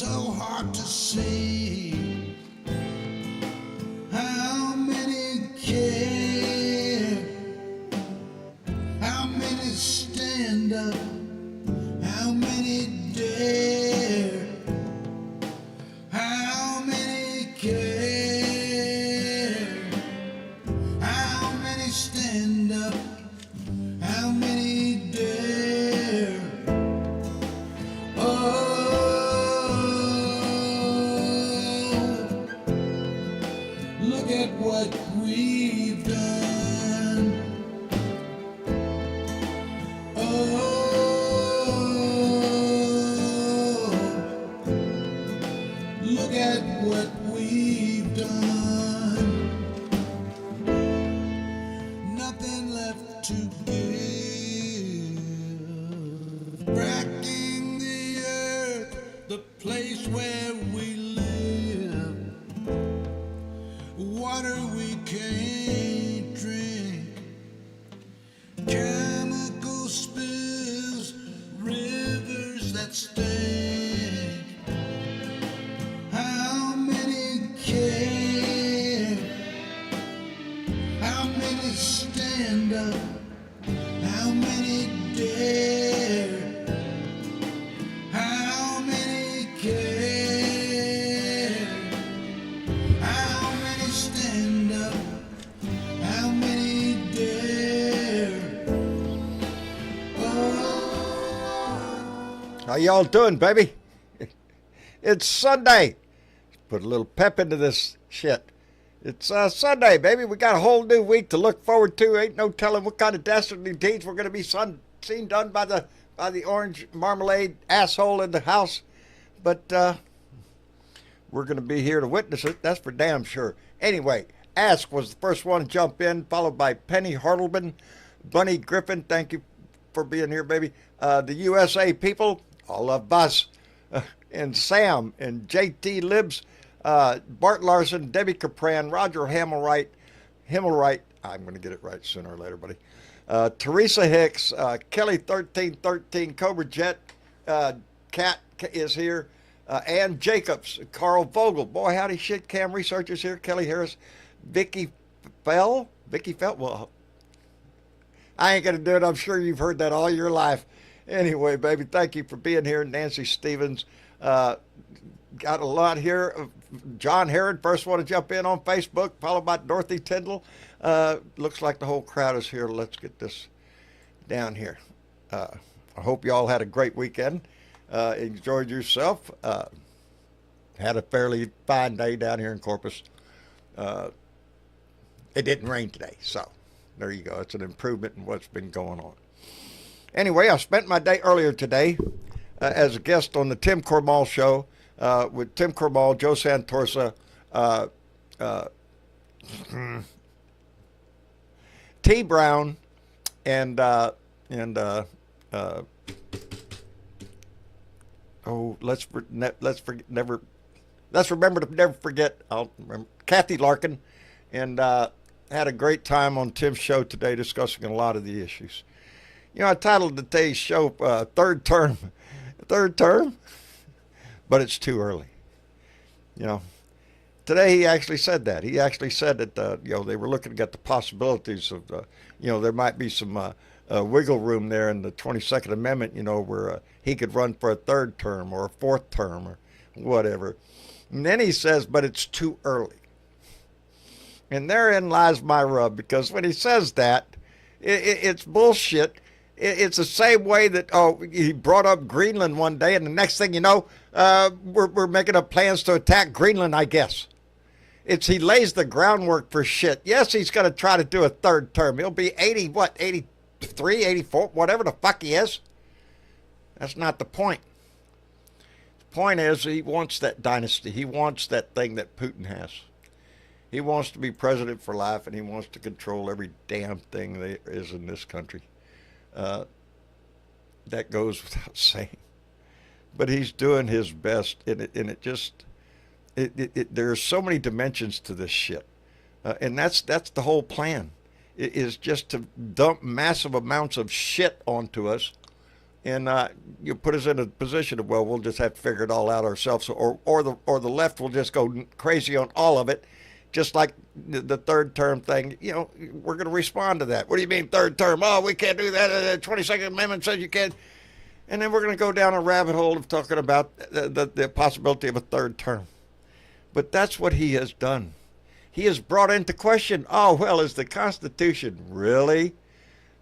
so hard to see how many care, how many stand up, how many dare, how many care, how many stand up, how many dare. Oh, look at what we've done. Oh, look at what we've done. Nothing left to give. Bracking the earth, the place where we live. Water we can't drink. Chemical spills, rivers that stink. How many care? How many stand up? How many dare? How many care? How many stand up? How many dare? How y'all doing, baby? It's Sunday. Put a little pep into this shit. It's Sunday, baby. We got a whole new week to look forward to. Ain't no telling what kind of dastardly deeds we're going to be seen done by the orange marmalade asshole in the house. But we're going to be here to witness it. That's for damn sure. Anyway, Ask was the first one to jump in, followed by Penny Hartleman, Bunny Griffin. Thank you for being here, baby. The USA people, all of us, and Sam and JT Libs, Bart Larson, Debbie Capran, Roger Himmelwright, I'm going to get it right sooner or later, buddy. Teresa Hicks, Kelly 1313, Cobra Jet, Kat is here, Ann Jacobs, Carl Vogel, boy howdy shit, Cam Researchers here, Kelly Harris, Vicky Fell, well, I ain't going to do it, I'm sure you've heard that all your life. Anyway, baby, thank you for being here. Nancy Stevens, got a lot here. John Herod, first one to jump in on Facebook, followed by Dorothy Tyndall. Looks like the whole crowd is here. Let's get this down here. I hope you all had a great weekend. Enjoyed yourself. Had a fairly fine day down here in Corpus. It didn't rain today, so there you go. It's an improvement in what's been going on. Anyway, I spent my day earlier today as a guest on the Tim Cormall show with Tim Cormall, Joe Santorsa, T. Brown, and let's remember to never forget. I'll remember Kathy Larkin, and had a great time on Tim's show today discussing a lot of the issues. You know, I titled today's show Third Term, but it's too early. You know, today he actually said that. He actually said that, they were looking at the possibilities of, there might be some wiggle room there in the 22nd Amendment, where he could run for a third term or a fourth term or whatever. And then he says, but it's too early. And therein lies my rub, because when he says that, it's bullshit. It's the same way that, he brought up Greenland one day, and the next thing you know, we're making up plans to attack Greenland, I guess. He lays the groundwork for shit. Yes, he's going to try to do a third term. He'll be 83, 84, whatever the fuck he is. That's not the point. The point is he wants that dynasty. He wants that thing that Putin has. He wants to be president for life, and he wants to control every damn thing there is in this country. That goes without saying, but he's doing his best, and there are so many dimensions to this shit, and that's the whole plan. It is just to dump massive amounts of shit onto us, and you put us in a position of, well, we'll just have to figure it all out ourselves, or the left will just go crazy on all of it, just like the third term thing. We're going to respond to that. What do you mean third term? Oh, we can't do that. The 22nd Amendment says you can't. And then we're going to go down a rabbit hole of talking about the possibility of a third term. But that's what he has done. He has brought into question, oh, well, is the Constitution really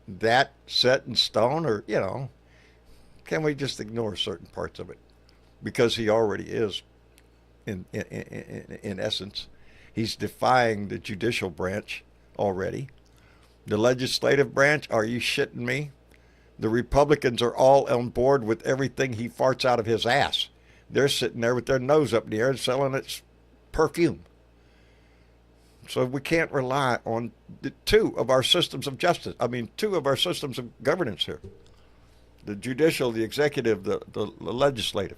that set in stone? Or, can we just ignore certain parts of it? Because he already is, in essence. He's defying the judicial branch already. The legislative branch, are you shitting me? The Republicans are all on board with everything he farts out of his ass. They're sitting there with their nose up in the air and selling its perfume. So we can't rely on two of our systems of justice. Two of our systems of governance here. The judicial, the executive, the legislative.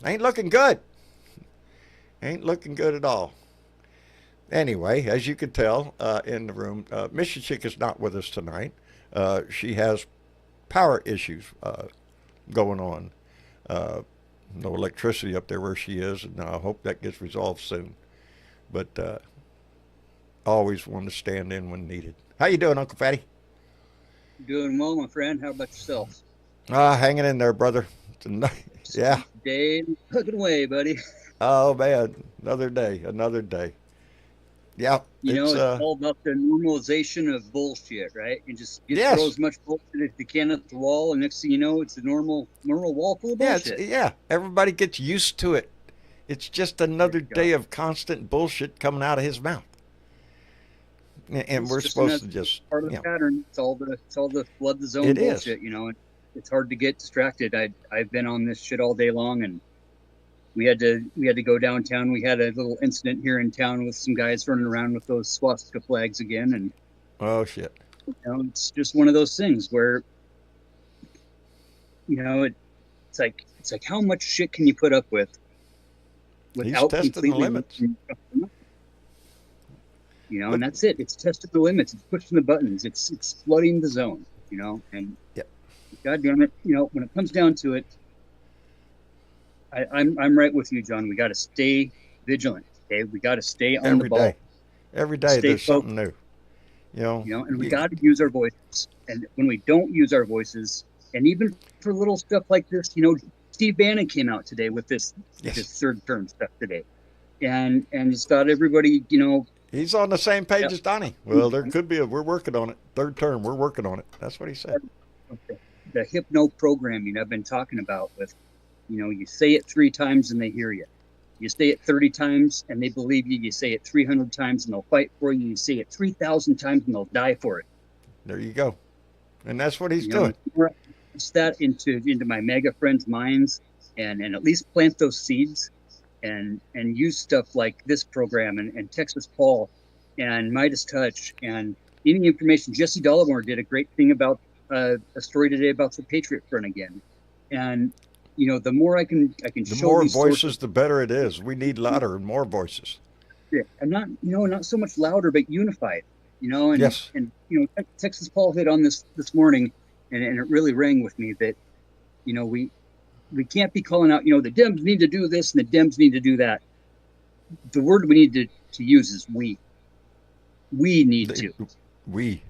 Ain't looking good. Ain't looking good at all. Anyway, as you can tell in the room, Mission Chick is not with us tonight. She has power issues going on. No electricity up there where she is, and I hope that gets resolved soon. But always want to stand in when needed. How you doing, Uncle Fatty? Doing well, my friend. How about yourself? Hanging in there, brother. Yeah. Day cooking away, buddy. Oh, man. Another day. Yeah. It's all about the normalization of bullshit, right? And just throw as much bullshit as you can at the wall, and next thing you know, it's a normal wall full of bullshit. Everybody gets used to it. It's just another day of constant bullshit coming out of his mouth. And we're supposed to just part of the pattern. It's all the flood the zone bullshit, It's hard to get distracted. I've been on this shit all day long, and we had to go downtown. We had a little incident here in town with some guys running around with those swastika flags again, and oh shit. It's just one of those things where it's like how much shit can you put up with without He's testing the limits. And that's it. It's testing the limits. It's pushing the buttons. It's flooding the zone. And God damn it, when it comes down to it, I'm right with you, John. We got to stay vigilant. Okay, we got to stay on the ball. Every day there's something new. And we got to use our voices. And when we don't use our voices, and even for little stuff like this, Steve Bannon came out today with this third term stuff today, and just thought everybody, he's on the same page as Donnie. Well, there could be we're working on it. Third term, we're working on it. That's what he said. The hypno programming I've been talking about with, you say it 3 times and they hear you. You say it 30 times and they believe you. You say it 300 times and they'll fight for you. You say it 3,000 times and they'll die for it. There you go. And that's what he's doing. Push that into my mega friends' minds and at least plant those seeds and use stuff like this program and Texas Paul and Midas Touch and any information. Jesse Dollimore did a great thing about a story today about the Patriot Front again. And the more I can the show more these voices, sources, the better it is. We need louder and more voices. And not so much louder, but unified. And yes. And Texas Paul hit on this morning, and it really rang with me that we can't be calling out the Dems need to do this and the Dems need to do that. The word we need to use is we. We need to. We.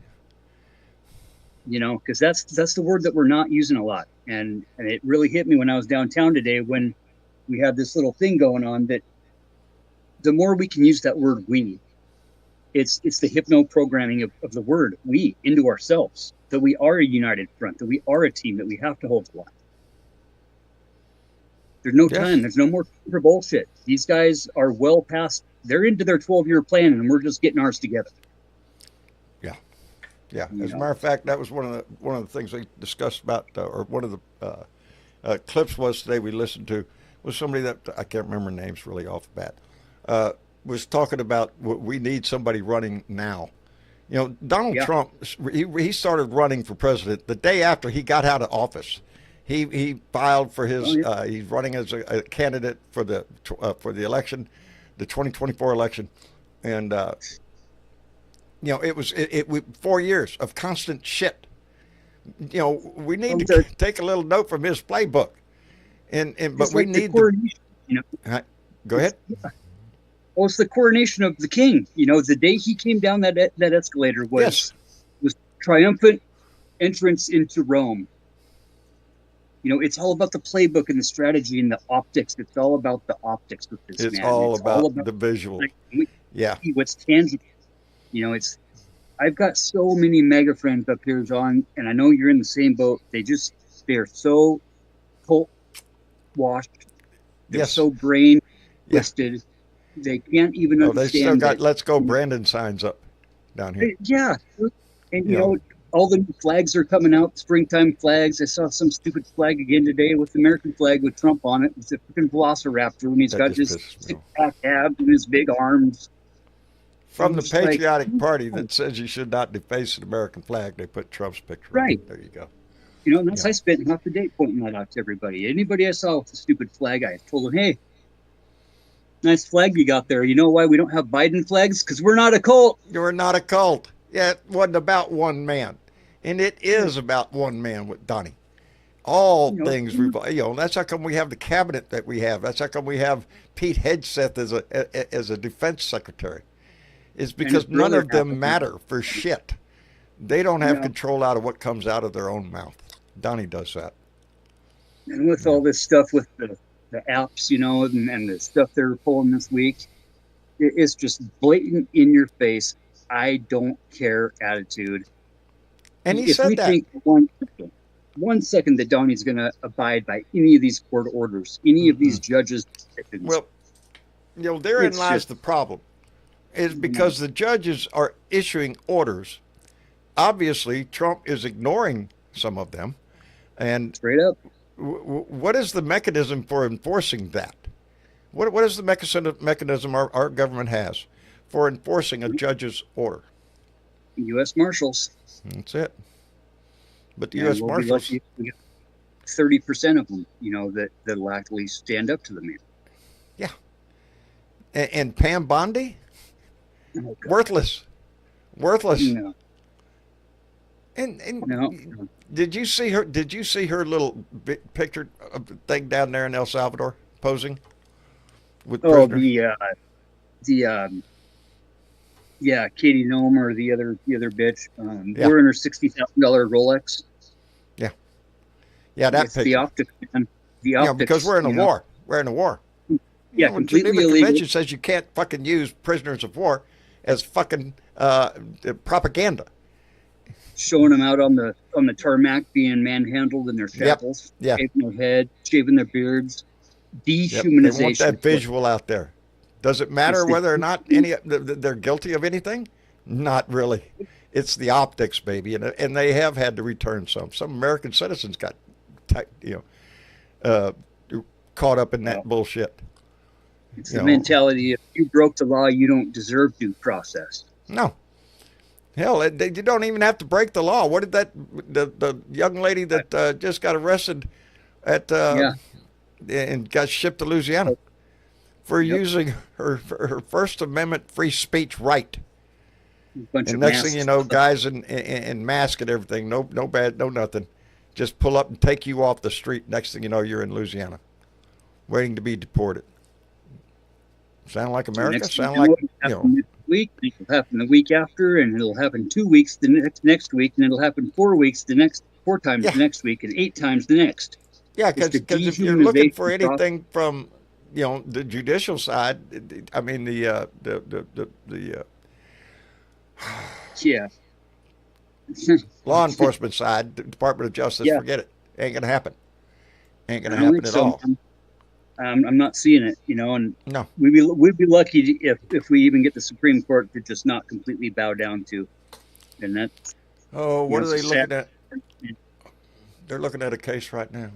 Because that's the word that we're not using a lot. And it really hit me when I was downtown today when we had this little thing going on that the more we can use that word we, it's the hypno programming of the word we into ourselves, that we are a united front, that we are a team, that we have to hold the line. There's no time. There's no more for bullshit. These guys are well past, they're into their 12-year plan and we're just getting ours together. Yeah. As a matter of fact, that was one of the things we discussed about, or one of the clips was today we listened to was somebody that I can't remember names really off the bat, was talking about we need somebody running now. Donald Trump, he started running for president the day after he got out of office. He filed for his. He's running as a candidate for the election, the 2024 election, and. It was 4 years of constant shit We need Well, to take a little note from his playbook, but it's we like the need to. coronation, you know. Go ahead. Well, it's the coronation of the king. The day he came down that escalator Yes. was triumphant entrance into Rome. It's all about the playbook and the strategy and the optics. It's all about the optics with this It's man. all It's about all about the visual. Yeah. what's tangible. It's I've got so many mega friends up here, John, and I know you're in the same boat. They're so cult washed. They're Yes. so brain Yeah. twisted. They can't even Oh, they still understand got that. "Let's Go Brandon" signs up down here. Yeah, and You know. all the new flags are coming out. Springtime flags. I saw some stupid flag again today with the American flag with Trump on it. It's a freaking velociraptor, and he's That got just his pisses me six off. pack abs and his big arms. From I'm the just like, patriotic party that says you should not deface an American flag, they put Trump's picture on right. it. There you go. And that's I spent half the day pointing that out to everybody. Anybody I saw with a stupid flag, I told them, hey, nice flag you got there. You know why we don't have Biden flags? Because we're not a cult. You're not a cult. Yeah, it wasn't about one man. And it is about one man with Donnie. All things revolve. That's how come we have the cabinet that we have. That's how come we have Pete Hegseth as a defense secretary. It's because none of them matter for shit. They don't have control out of what comes out of their own mouth. Donnie does that. And with all this stuff with the apps, and the stuff they're pulling this week, it's just blatant in your face. I don't care attitude. And he if said we that. think one second that Donnie's going to abide by any of these court orders, any of these judges' decisions. Well, therein lies the problem. Is because the judges are issuing orders. Obviously, Trump is ignoring some of them. And straight up. What is the mechanism for enforcing that? What is the mechanism our government has for enforcing a judge's order? U.S. Marshals. That's it. But the U.S. Marshals, 30% of them, that'll actually stand up to the man. Yeah. And Pam Bondi, worthless. No. And No. Did you see her? Did you see her little picture of the thing down there in El Salvador posing with prisoners? Katie Nome or the other bitch, wearing her $60,000 Rolex. Yeah, that it's picture. The optics, man. The optics. Because we're in a war. We're in a war. Yeah, completely illegal. The Convention says you can't fucking use prisoners of war as fucking propaganda. Showing them out on the tarmac being manhandled in their shackles, shaving their head, shaving their beards, dehumanization. They want that visual out there. Does it matter whether or not they're guilty of anything? Not really. It's the optics, baby, and they have had to return some. Some American citizens got, caught up in that bullshit. It's the mentality: if you broke the law, you don't deserve due process. No. Hell, you don't even have to break the law. What did the young lady that just got arrested and got shipped to Louisiana for using her First Amendment free speech right? And next thing you know, guys in masks and everything, no bad, no nothing, just pull up and take you off the street. Next thing you know, you're in Louisiana, waiting to be deported. Sound like America? Sound like This week, it'll happen the week after, and it'll happen 2 weeks the next week, and it'll happen 4 weeks the next 4 times the next week, and 8 times the next. Yeah, because if you're looking for anything from the judicial side, I mean the law enforcement side, the Department of Justice, forget it. Ain't gonna happen. Ain't gonna happen at all. I'm not seeing it, and no. We'd be lucky if we even get the Supreme Court to just not completely bow down to, and that's. Oh, what are they looking at? They're looking at a case right now,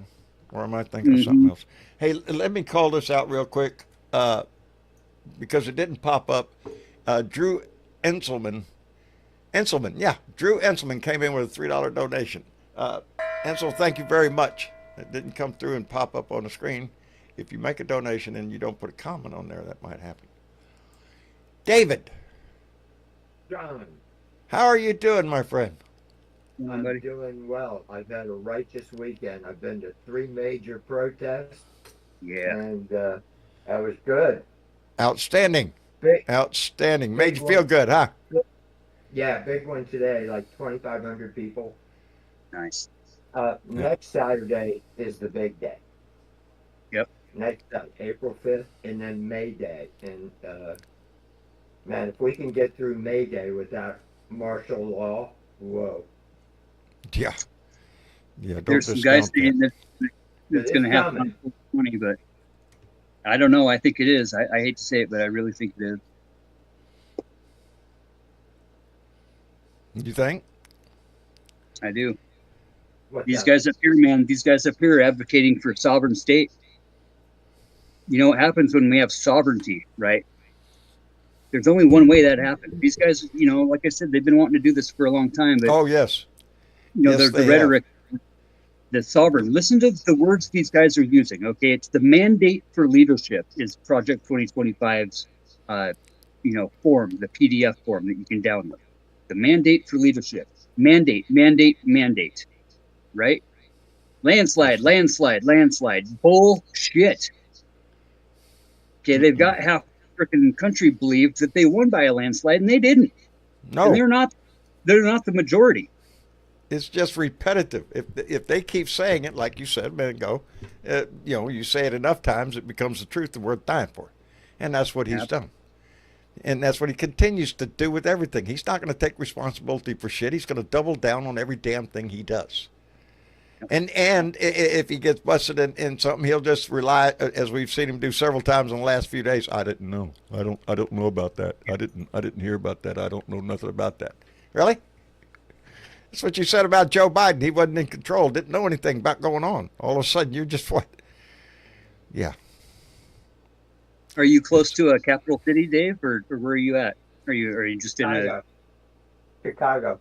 or am I thinking of something else? Hey, let me call this out real quick, because it didn't pop up. Drew Enselman, Drew Enselman came in with a $3 donation. Ensel, thank you very much. It didn't come through and pop up on the screen. If you make a donation and you don't put a comment on there, that might happen. David. John. How are you doing, my friend? Doing, I'm buddy? doing well. I've had a righteous weekend. I've been to 3 major protests, Yeah. and that was good. Outstanding. Big, Outstanding. Made big you feel one. good, huh? Yeah, big one today, like 2,500 people. Nice. Yeah. Next Saturday is the big day. Yep. Next April 5th, and then May Day. And man, if we can get through May Day without martial law, whoa, Yeah. Yeah. Don't There's some guys discount that. saying that but it's going it's to happen coming. on 20, but I don't know. I think it is. I hate to say it, but I really think it is. You think? I do. What's These up? guys up here, man, these guys up here are advocating for sovereign state. You know what happens when we have sovereignty, right? There's only one way that happens. These guys, you know, like I said, they've been wanting to do this for a long time, but Oh, yes. you know, Yes, the they have. rhetoric, the sovereign. Listen to the words these guys are using. Okay, it's the mandate for leadership is Project 2025's, you know, form, the PDF form that you can download. The mandate for leadership. Mandate, mandate, mandate. Right? Landslide, landslide, landslide. Bullshit. Okay, they've got half the freaking country believed that they won by a landslide, and they didn't. No. And they're not the majority. It's just repetitive. If they keep saying it, like you said a minute ago, you know, you say it enough times, it becomes the truth and worth dying for. And that's what he's Yep. done. And that's what he continues to do with everything. He's not going to take responsibility for shit. He's going to double down on every damn thing he does. And if he gets busted in something, he'll just rely, as we've seen him do several times in the last few days. I didn't know. I don't know about that. I didn't hear about that. I don't know nothing about that. Really? That's what you said about Joe Biden. He wasn't in control. Didn't know anything about going on. All of a sudden, you're just what? Yeah. Are you close to a capital city, Dave, or where are you at? Are you just in a Chicago. Chicago.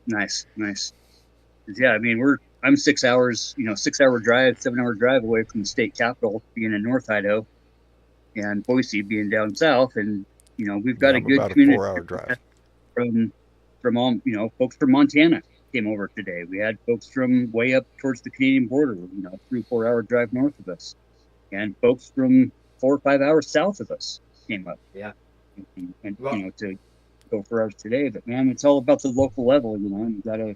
nice? Yeah, I mean I'm 6 hours, you know, 6 hour drive, 7 hour drive away from the state capital, being in North Idaho, and Boise being down south, and you know we've got Yeah, a good about a community 4 hour drive. from all, you know, folks from Montana came over today. We had folks from way up towards the Canadian border, you know, 3-4 hour drive north of us, and folks from 4 or 5 hours south of us came up. Yeah. And Well- you know, to go for us today. But man, it's all about the local level, you know. You gotta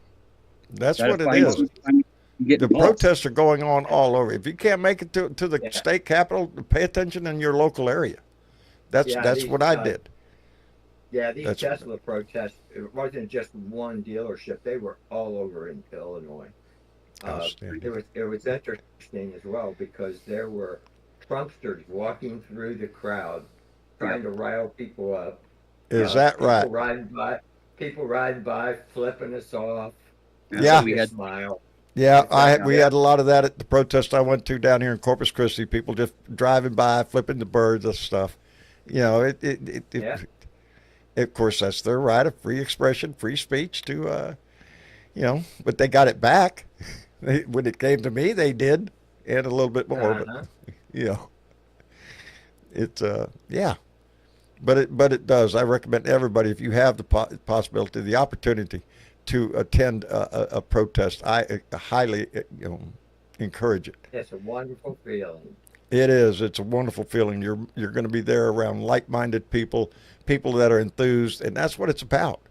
That's what it find is. some time to get The involved. protests are going on all over. If you can't make it to the Yeah. state capitol, pay attention in your local area. That's Yeah, that's these, what I did. Yeah, these That's- Tesla protests, it wasn't just one dealership. They were all over in Illinois. Outstanding. It was interesting as well because there were Trumpsters walking through the crowd trying to rile people up. Is that People right? People riding by, flipping us off. Yeah. we had Smile. Yeah, we Yeah. had a lot of that at the protest I went to down here in Corpus Christi. People just driving by, flipping the birds and stuff. You know, Yeah. of course, that's their right of free expression, free speech to, you know, but they got it back. When it came to me, they did, and a little bit more, Uh-huh. but, you know, it's, yeah. But it does. I recommend everybody, if you have the possibility, the opportunity to attend a protest, I highly encourage it. It's a wonderful feeling. It is. It's a wonderful feeling. You're going to be there around like-minded people, people that are enthused, and that's what it's about.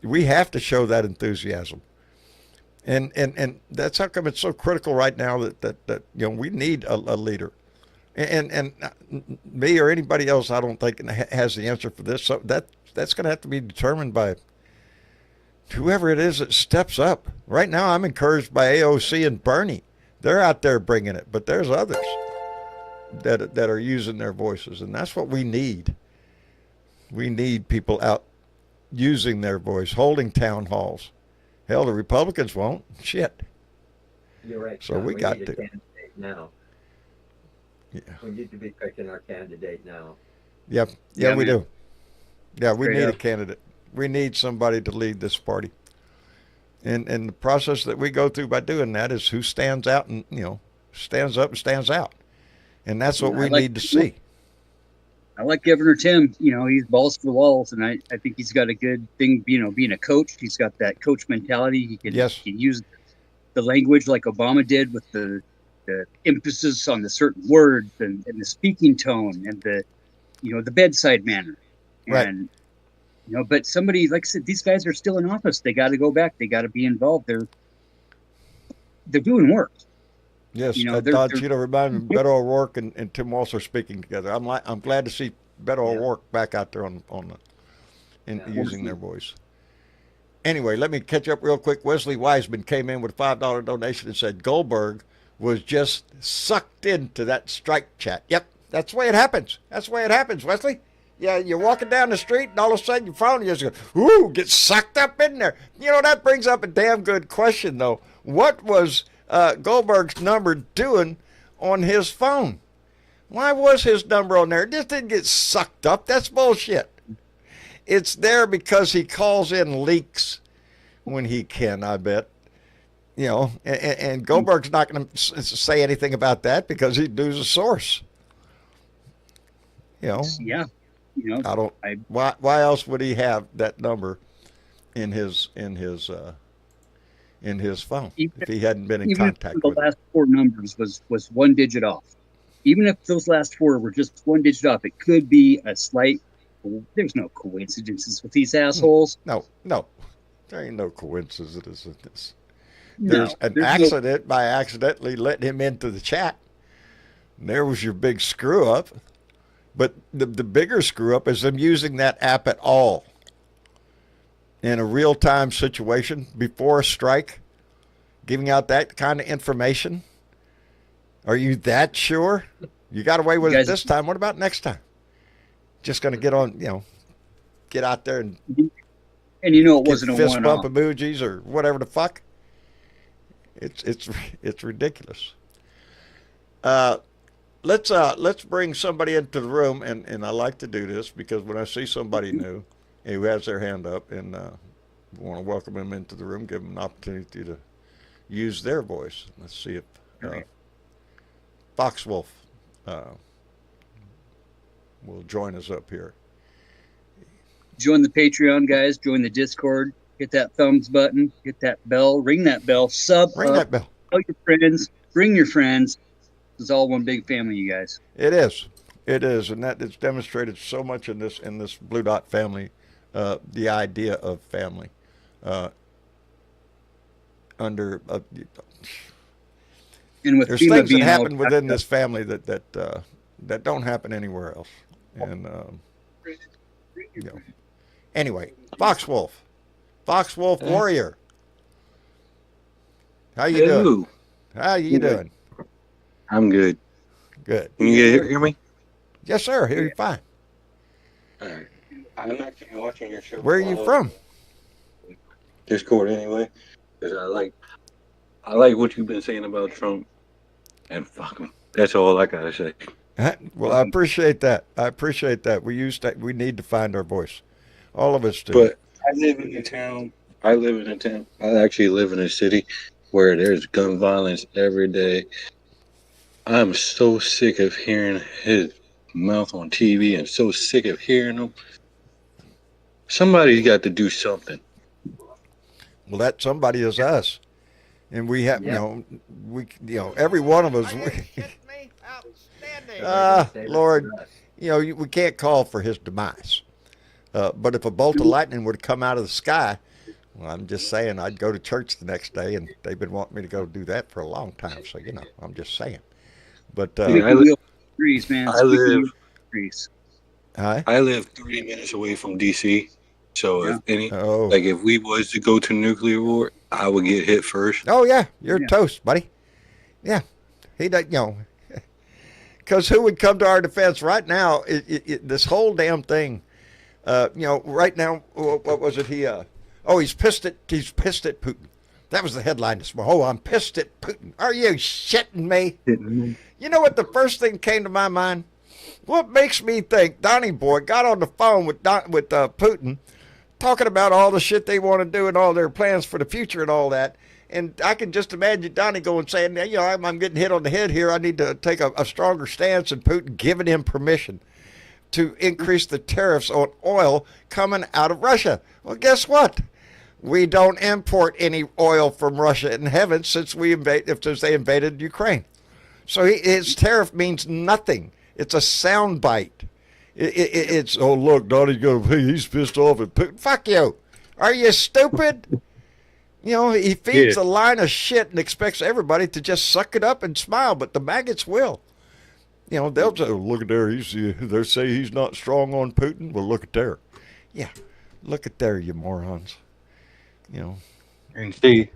We have to show that enthusiasm, and that's how come it's so critical right now that you know we need a leader, and me or anybody else I don't think has the answer for this. So that's going to have to be determined by whoever it is that steps up. Right now, I'm encouraged by AOC and Bernie. They're out there bringing it, but there's others that are using their voices, and that's what we need. We need people out using their voice, holding town halls. Hell, the Republicans won't. Shit. You're right. So Tom. we got need to. a candidate now. Yeah. We need to be picking our candidate now. Yep. Yeah, Yeah, we man. do. Yeah, we Straight need a up. candidate. We need somebody to lead this party. And the process that we go through by doing that is who stands out and, stands up and stands out. And that's what Yeah, we I like need to the- see. I like Governor Tim. He's balls to the walls, and I think he's got a good thing. Being a coach, he's got that coach mentality. He can use the language like Obama did with the emphasis on the certain words and the speaking tone and the bedside manner. And but somebody, like I said, these guys are still in office. They got to go back. They got to be involved. They're doing work. Yes, Don Cheeto reminded me Beto O'Rourke and Tim Walsh are speaking together. I'm glad to see Beto O'Rourke back out there using their voice. Anyway, let me catch up real quick. Wesley Wiseman came in with a $5 donation and said Goldberg was just sucked into that strike chat. Yep, that's the way it happens. That's the way it happens, Wesley. Yeah, you're walking down the street and all of a sudden your phone just goes, ooh, get sucked up in there. That brings up a damn good question, though. What was Goldberg's number doing on his phone? Why was his number on there? It just didn't get sucked up. That's bullshit. It's there because he calls in leaks when he can, I bet. And Goldberg's not going to say anything about that because he knows a source. Yeah. Why else would he have that number in his phone if he hadn't been in contact with it? The last four numbers was one digit off. Even if those last four were just one digit off, it could be a slight. There's no coincidences with these assholes. No, there ain't no coincidences in this. There's an accident by accidentally letting him into the chat. And there was your big screw up. But the bigger screw up is them using that app at all in a real time situation before a strike, giving out that kind of information. Are you that sure? You got away with it this time. What about next time? Just going to get on, get out there and it wasn't a fist one-off. bump emojis or whatever the fuck. It's ridiculous. Let's bring somebody into the room, and I like to do this because when I see somebody new who has their hand up and want to welcome them into the room, give them an opportunity to use their voice. Let's see if Foxwolf will join us up here. Join the Patreon, guys. Join the Discord. Hit that thumbs button. Hit that bell. Ring that bell. Ring that bell. Tell your friends. Bring your friends. It's all one big family, you guys. It is, and that it's demonstrated so much in this Blue Dot family, the idea of family, and with there's things that happen within this family that don't happen anywhere else, and anyway, Foxwolf Warrior, how you doing? How you doing? I'm good. Good. Can you hear me? Yes, sir. Hear you fine. All right. I'm actually watching your show. Where are you from? Discord, anyway. Because I like what you've been saying about Trump. And fuck him. That's all I gotta say. Well, I appreciate that. We need to find our voice. All of us do. But I live in a town. I actually live in a city where there's gun violence every day. I'm so sick of hearing his mouth on TV and so sick of hearing him. Somebody's got to do something. Well, that somebody is us. And we have, every one of us. Lord, we can't call for his demise. But if a bolt of lightning would come out of the sky, well, I'm just saying I'd go to church the next day, and they've been wanting me to go do that for a long time. So, I'm just saying. But I live 30 minutes away from D.C., so if we was to go to nuclear war, I would get hit first. Oh yeah, you're toast, buddy. Yeah, he does. Because who would come to our defense right now? This whole damn thing. Right now, what was it? He's pissed at Putin. That was the headline this morning. Oh, I'm pissed at Putin. Are you shitting me? You know what the first thing came to my mind? What makes me think Donnie Boy got on the phone with Putin, talking about all the shit they want to do and all their plans for the future and all that. And I can just imagine Donnie going saying, I'm getting hit on the head here. I need to take a stronger stance, and Putin giving him permission. to increase the tariffs on oil coming out of Russia. Well, guess what? We don't import any oil from Russia in heaven since they invaded Ukraine. So his tariff means nothing. It's a sound bite. It's, oh, look, Donnie's he's pissed off at Putin. Fuck you. Are you stupid? You know, he feeds a line of shit and expects everybody to just suck it up and smile, but the maggots will. You know, they'll say, oh, look at there. They say he's not strong on Putin. Well, look at there. Yeah, look at there, you morons. You know. And see,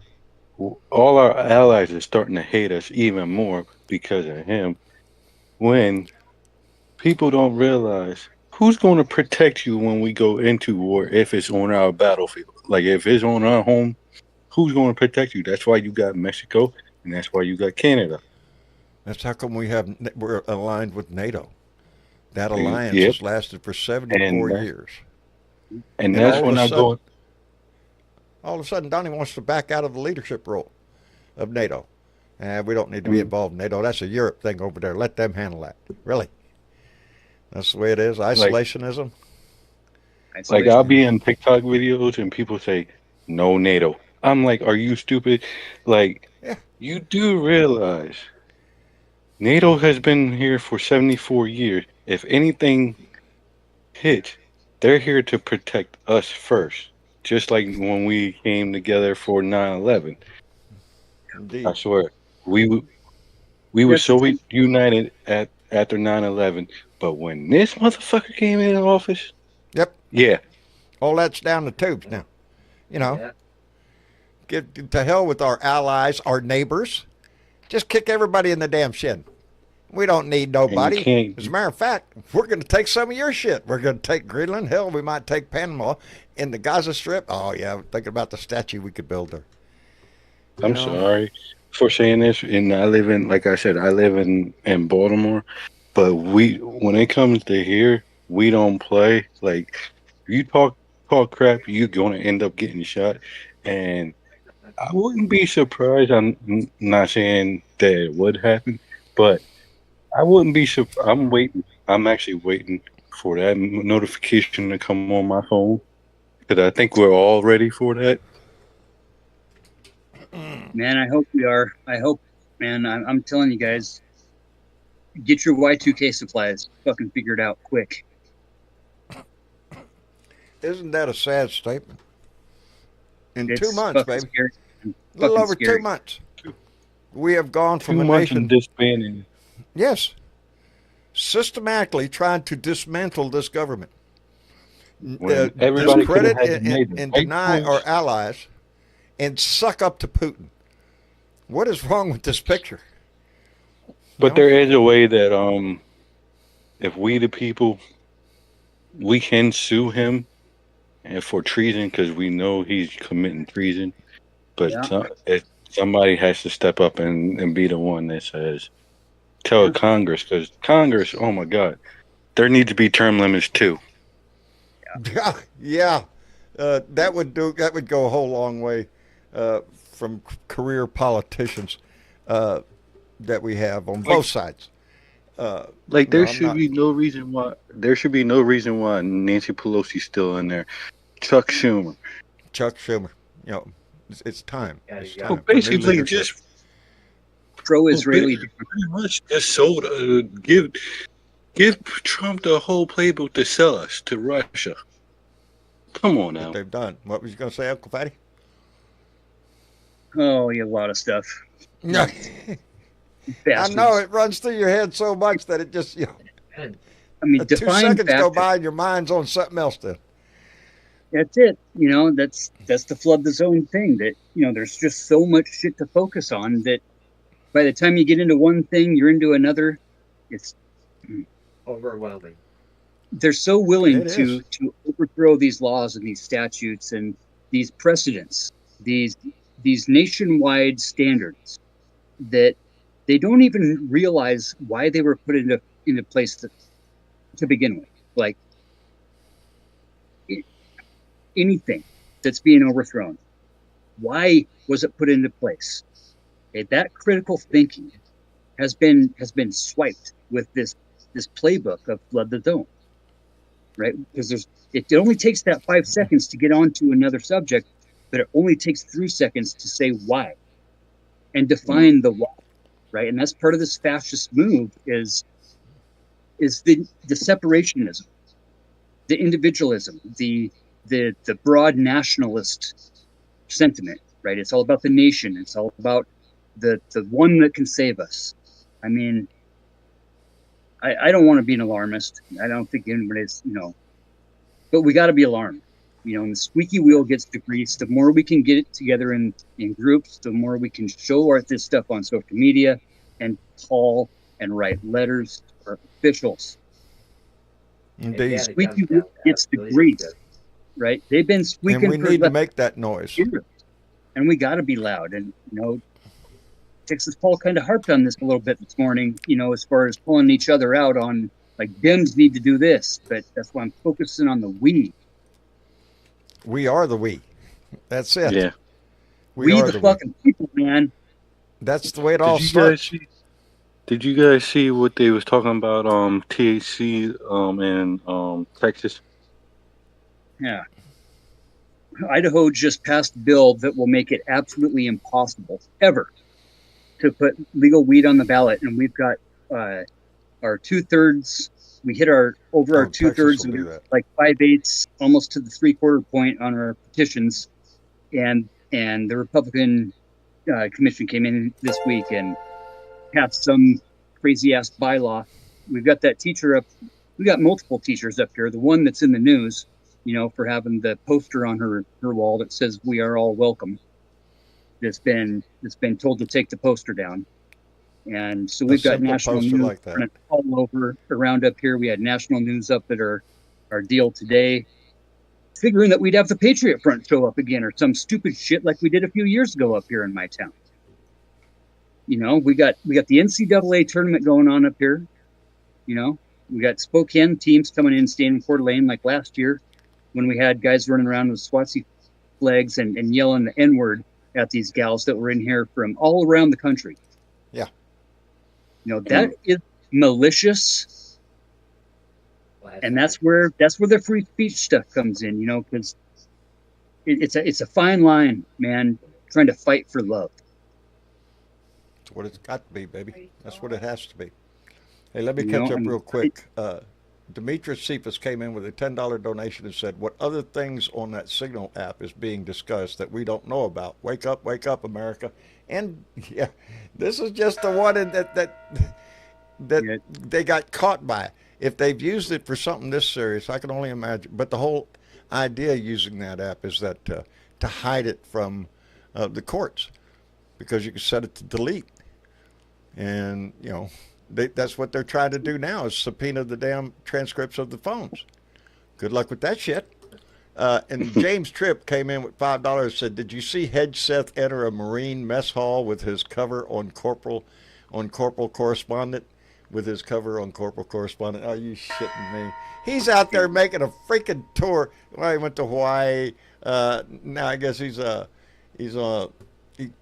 all our allies are starting to hate us even more because of him. When people don't realize who's going to protect you when we go into war if it's on our battlefield. Like if it's on our home, who's going to protect you? That's why you got Mexico, and that's why you got Canada. That's how come we're aligned with NATO. That alliance has lasted for 74 years. And that's when I go. All of a sudden, Donnie wants to back out of the leadership role of NATO. We don't need to be involved in NATO. That's a Europe thing over there. Let them handle that. Really. That's the way it is. Isolationism. Like I'll be in TikTok videos and people say, no NATO. I'm like, are you stupid? Like, you do realize NATO has been here for 74 years. If anything hits, they're here to protect us first. Just like when we came together for 9/11. Indeed. I swear. We were so united after 9/11, but when this motherfucker came in office, yeah, all that's down the tubes now. You know, get to hell with our allies, our neighbors. Just kick everybody in the damn shin. We don't need nobody. As a matter of fact, we're going to take some of your shit. We're going to take Greenland. Hell, we might take Panama. In the Gaza Strip. Oh yeah, I'm thinking about the statue we could build there. I'm sorry for saying this, and I live in, like I said, I live in Baltimore, but when it comes to here, we don't play. Like, you talk crap, you're gonna end up getting shot, and I wouldn't be surprised. I'm not saying that it would happen, but I wouldn't be surprised. I'm waiting. I'm actually waiting for that notification to come on my phone, because I think we're all ready for that. Man, I hope we are. I hope, man, I'm telling you guys, get your Y2K supplies fucking figured out quick. Isn't that a sad statement? In 2 months, baby. Scary. A little over 2 months. We have gone from 2 a months nation. disbanding. Yes. Systematically trying to dismantle this government. Discredit and deny our allies and suck up to Putin. What is wrong with this picture? But there is a way that if we the people, we can sue him and for treason because we know he's committing treason. But somebody has to step up and be the one that says, tell Congress, because Congress, oh my God, there need to be term limits too. Yeah. That would go a whole long way from career politicians that we have on both sides. There should be no reason why Nancy Pelosi's still in there. Chuck Schumer. You know, it's time. It's time. So basically, just pro-Israeli. Pretty much just sold. Give Trump the whole playbook to sell us to Russia. Come on now. What they've done. What was you going to say, Uncle Fatty? Oh, yeah, a lot of stuff. No. I know it runs through your head so much that it just, you know. I mean, 2 seconds go by and your mind's on something else then. That's it. You know, that's the flood the zone thing that, you know, there's just so much shit to focus on that by the time you get into one thing, you're into another. It's overwhelming. They're so willing to overthrow these laws and these statutes and these precedents, these nationwide standards that they don't even realize why they were put into place to begin with. Like anything that's being overthrown, why was it put into place? Okay, that critical thinking has been swiped with this playbook of flood the zone. right? Because it only takes that 5 seconds to get onto another subject, but it only takes 3 seconds to say why and define the why, right? And that's part of this fascist move is the separationism, the individualism, the broad nationalist sentiment, right? It's all about the nation. It's all about the one that can save us. I mean, I don't want to be an alarmist. I don't think anybody's, but we got to be alarmed. And the squeaky wheel gets the grease. The more we can get it together in groups, the more we can show this stuff on social media and call and write letters to our officials. Indeed. The squeaky wheel gets the grease, right? They've been squeaking. And we need to make that noise. And we got to be loud. And, Texas Paul kind of harped on this a little bit this morning, as far as pulling each other out on, like, Dems need to do this. But that's why I'm focusing on the we. We are the we. That's it. Yeah. We the fucking people, man. That's the way it all starts. Did you guys see what they was talking about THC in Texas? Yeah. Idaho just passed a bill that will make it absolutely impossible ever to put legal weed on the ballot, and we've got our 2/3. We hit our 2/3, like 5/8, almost to the 3/4 point on our petitions, and the Republican commission came in this week and passed some crazy ass bylaw. We've got that teacher up. We got multiple teachers up here. The one that's in the news, for having the poster on her wall that says "We are all welcome." That's been told to take the poster down. And so we've got national news like that all over around up here. We had national news up at our deal today, figuring that we'd have the Patriot Front show up again or some stupid shit like we did a few years ago up here in my town. We got the NCAA tournament going on up here. We got Spokane teams coming in, staying in Coeur d'Alene like last year when we had guys running around with SWAT flags and yelling the N-word at these gals that were in here from all around the country. Yeah. That is malicious. And that's where the free speech stuff comes in, because it's a fine line, man, trying to fight for love. That's what it's got to be, baby. That's what it has to be. Hey, let me catch up real quick. Demetrius Cephas came in with a $10 donation and said, what other things on that Signal app is being discussed that we don't know about? Wake up, America. And, yeah, this is just the one that they got caught by. If they've used it for something this serious, I can only imagine. But the whole idea using that app is that to hide it from the courts, because you can set it to delete. And, that's what they're trying to do now is subpoena the damn transcripts of the phones. Good luck with that shit. And James Tripp came in with $5 and said, did you see Hedgeseth enter a Marine mess hall with his cover on Corporal Correspondent? With his cover on Corporal Correspondent. Are you shitting me? He's out there making a freaking tour. Well, he went to Hawaii. Now I guess he's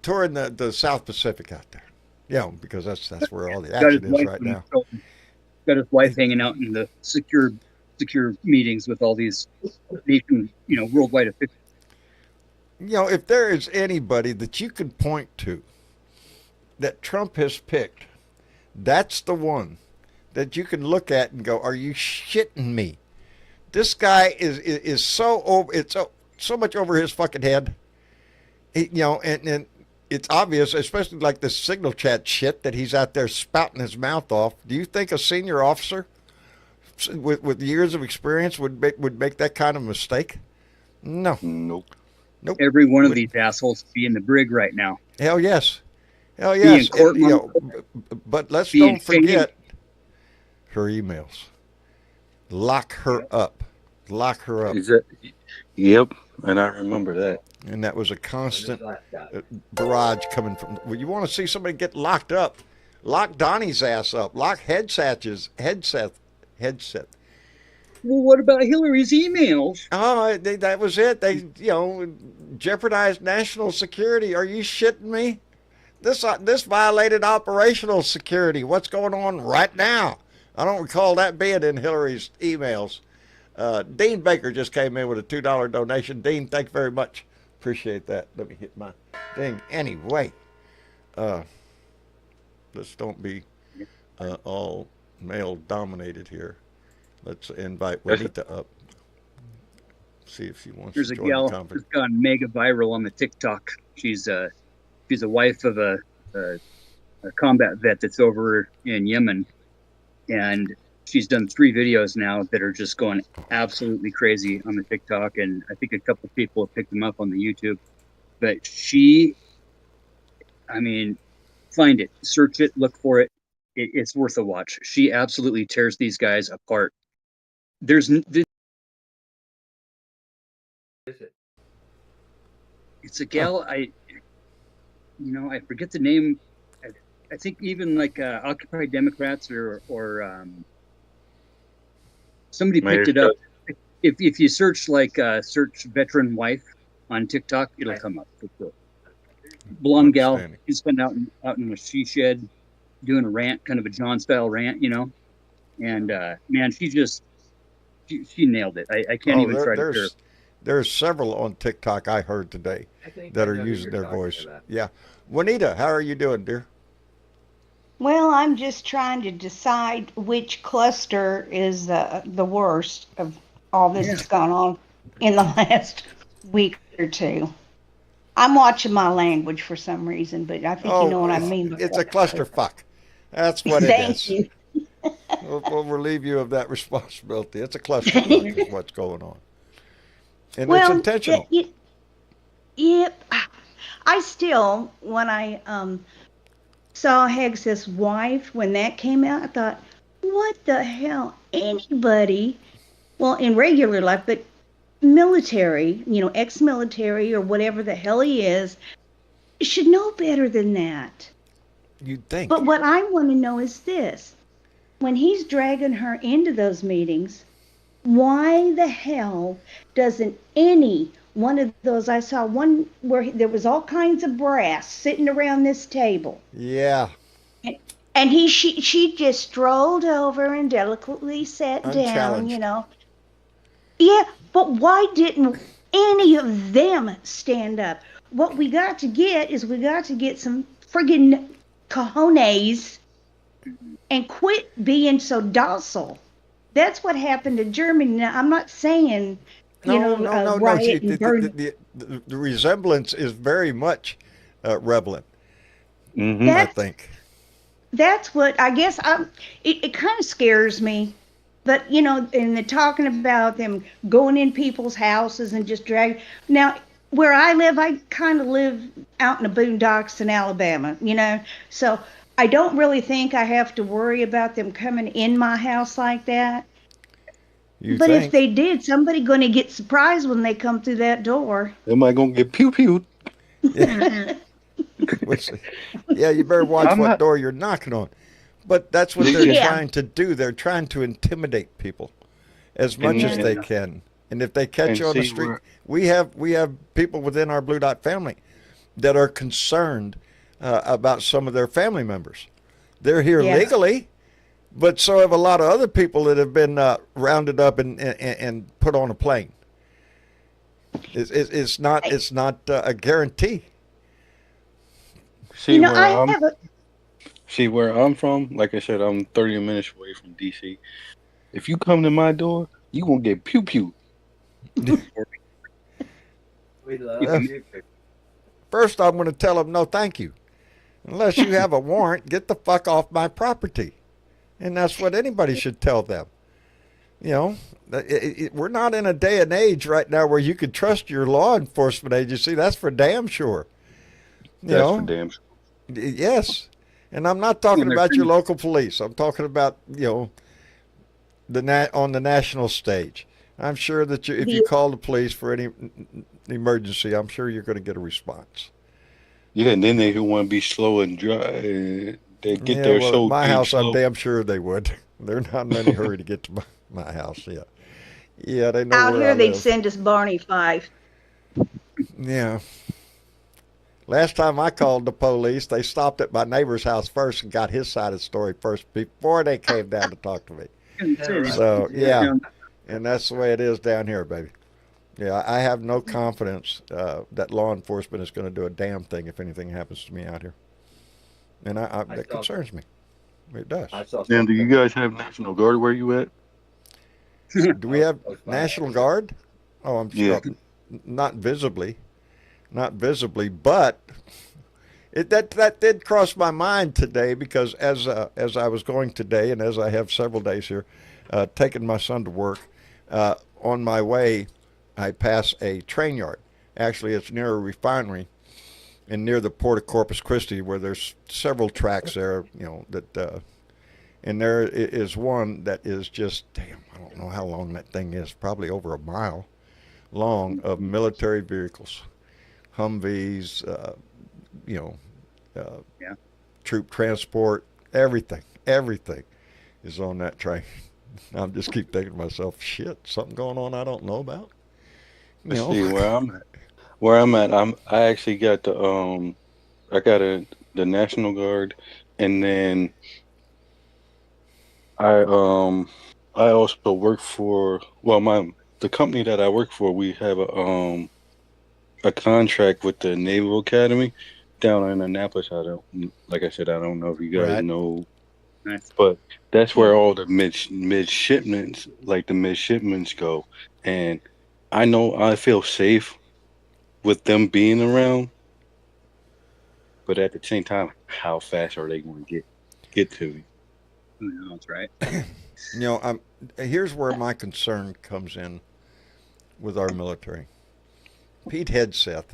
touring the South Pacific out there. Yeah, because that's where all the action is right now. Got his wife hanging out in the secure meetings with all these nation, worldwide officials. If there is anybody that you can point to that Trump has picked, that's the one that you can look at and go, are you shitting me? This guy is so over, it's so much over his fucking head. And it's obvious, especially like this Signal chat shit that he's out there spouting his mouth off. Do you think a senior officer with years of experience would make that kind of mistake? No. Nope. Every one of these assholes be in the brig right now. Hell yes. And, but let's don't forget her emails. Lock her up. Yep, and I remember that. And that was a constant barrage coming from. Well, you want to see somebody get locked up? Lock Donnie's ass up. Lock Hedseth. Well, what about Hillary's emails? Oh, that was it. They, jeopardized national security. Are you shitting me? This violated operational security. What's going on right now? I don't recall that being in Hillary's emails. Dean Baker just came in with a $2 donation. Dean, thank you very much. Appreciate that. Let me hit my thing. Anyway, let's don't be all male dominated here. Let's invite Juanita up. See if she wants There's to a join gal the conference. who's gone mega viral on the TikTok. She's a wife of a combat vet that's over in Yemen, and she's done 3 videos now that are just going absolutely crazy on the TikTok, and I think a couple of people have picked them up on the YouTube. But find it, search it, look for it. It's worth a watch. She absolutely tears these guys apart. It's a gal. I forget the name. I think even like Occupy Democrats or somebody picked it up. If you search search veteran wife on TikTok, it'll come up for sure. Blonde gal. She's been out in a she shed doing a rant, kind of a John style rant, and man, she nailed it. I can't even try to hear. There's several on TikTok I heard today that are using their voice. Yeah. Juanita, how are you doing, dear? Well, I'm just trying to decide which cluster is the worst of all this that's gone on in the last week or two. I'm watching my language for some reason, but I think you know what I mean. It's a clusterfuck. That's what it Thank is. you. We'll relieve you of that responsibility. It's a clusterfuck is what's going on. And Well, it's intentional. Yep. I still, when I saw Heggs' wife, when that came out, I thought, what the hell? Anybody, well, in regular life, but military, ex-military or whatever the hell he is, should know better than that. You'd think. But what I want to know is this. When he's dragging her into those meetings, why the hell doesn't any one of those, I saw one where there was all kinds of brass sitting around this table. Yeah. And she just strolled over and delicately sat down, Yeah, but why didn't any of them stand up? What we got to get some friggin' cojones and quit being so docile. That's what happened to Germany. Now, I'm not saying, riot and burn. The resemblance is very much relevant. Mm-hmm. I think. That's what I guess it kind of scares me. But, and they're talking about them going in people's houses and just drag. Now, where I live, I kind of live out in the boondocks in Alabama, So I don't really think I have to worry about them coming in my house like that. But if they did, somebody going to get surprised when they come through that door. Am I going to get pew-pewed? Yeah. Yeah, you better watch what door you're knocking on. But that's what they're trying to do. They're trying to intimidate people as much as they can. And if they catch you on the street, we have people within our Blue Dot family that are concerned about some of their family members. They're here legally, but so have a lot of other people that have been rounded up and put on a plane. It's not a guarantee. See where I'm from, like I said, I'm 30 minutes away from D.C. If you come to my door, you gonna get pew-pew. We love you. First, I'm going to tell them no thank you. Unless you have a warrant, get the fuck off my property. And that's what anybody should tell them. We're not in a day and age right now where you could trust your law enforcement agency. That's for damn sure. For damn sure. Yes. And I'm not talking about your local police. I'm talking about, on the national stage. I'm sure that if you call the police for any emergency, I'm sure you're going to get a response. Yeah, and then they want to be slow and dry. They get there so my house, slow. I'm damn sure they would. They're not in any hurry to get to my house yet. Yeah, they know out where here I they'd live. send us Barney Fife. Yeah. Last time I called the police, they stopped at my neighbor's house first and got his side of the story first before they came down to talk to me. So, yeah. And that's the way it is down here, baby. Yeah, I have no confidence that law enforcement is going to do a damn thing if anything happens to me out here. And that concerns me. It does. I saw Dan, do you something. guys have National Guard where you at? Do we have Close by. National Guard? Oh, I'm Yeah. sure. Not visibly. Not visibly, but that did cross my mind today because as I was going today and as I have several days here, taking my son to work, on my way, I pass a train yard. Actually, it's near a refinery and near the port of Corpus Christi where there's several tracks there, that, and there is one that is just, damn, I don't know how long that thing is, probably over a mile long of military vehicles, Humvees, Yeah. troop transport, everything is on that train. I just keep thinking to myself, shit, something going on I don't know about. Let's see where I'm at. Where I'm at, I actually got the National Guard, and then I also work for the company that I work for. We have a contract with the Naval Academy down in Annapolis. Like I said, I don't know if you guys Right. know, Nice. but that's where all the midshipments, like the midshipments, go. And I know I feel safe with them being around, but at the same time, how fast are they going to get to me? Who knows, right? Here's where my concern comes in with our military. Pete Hegseth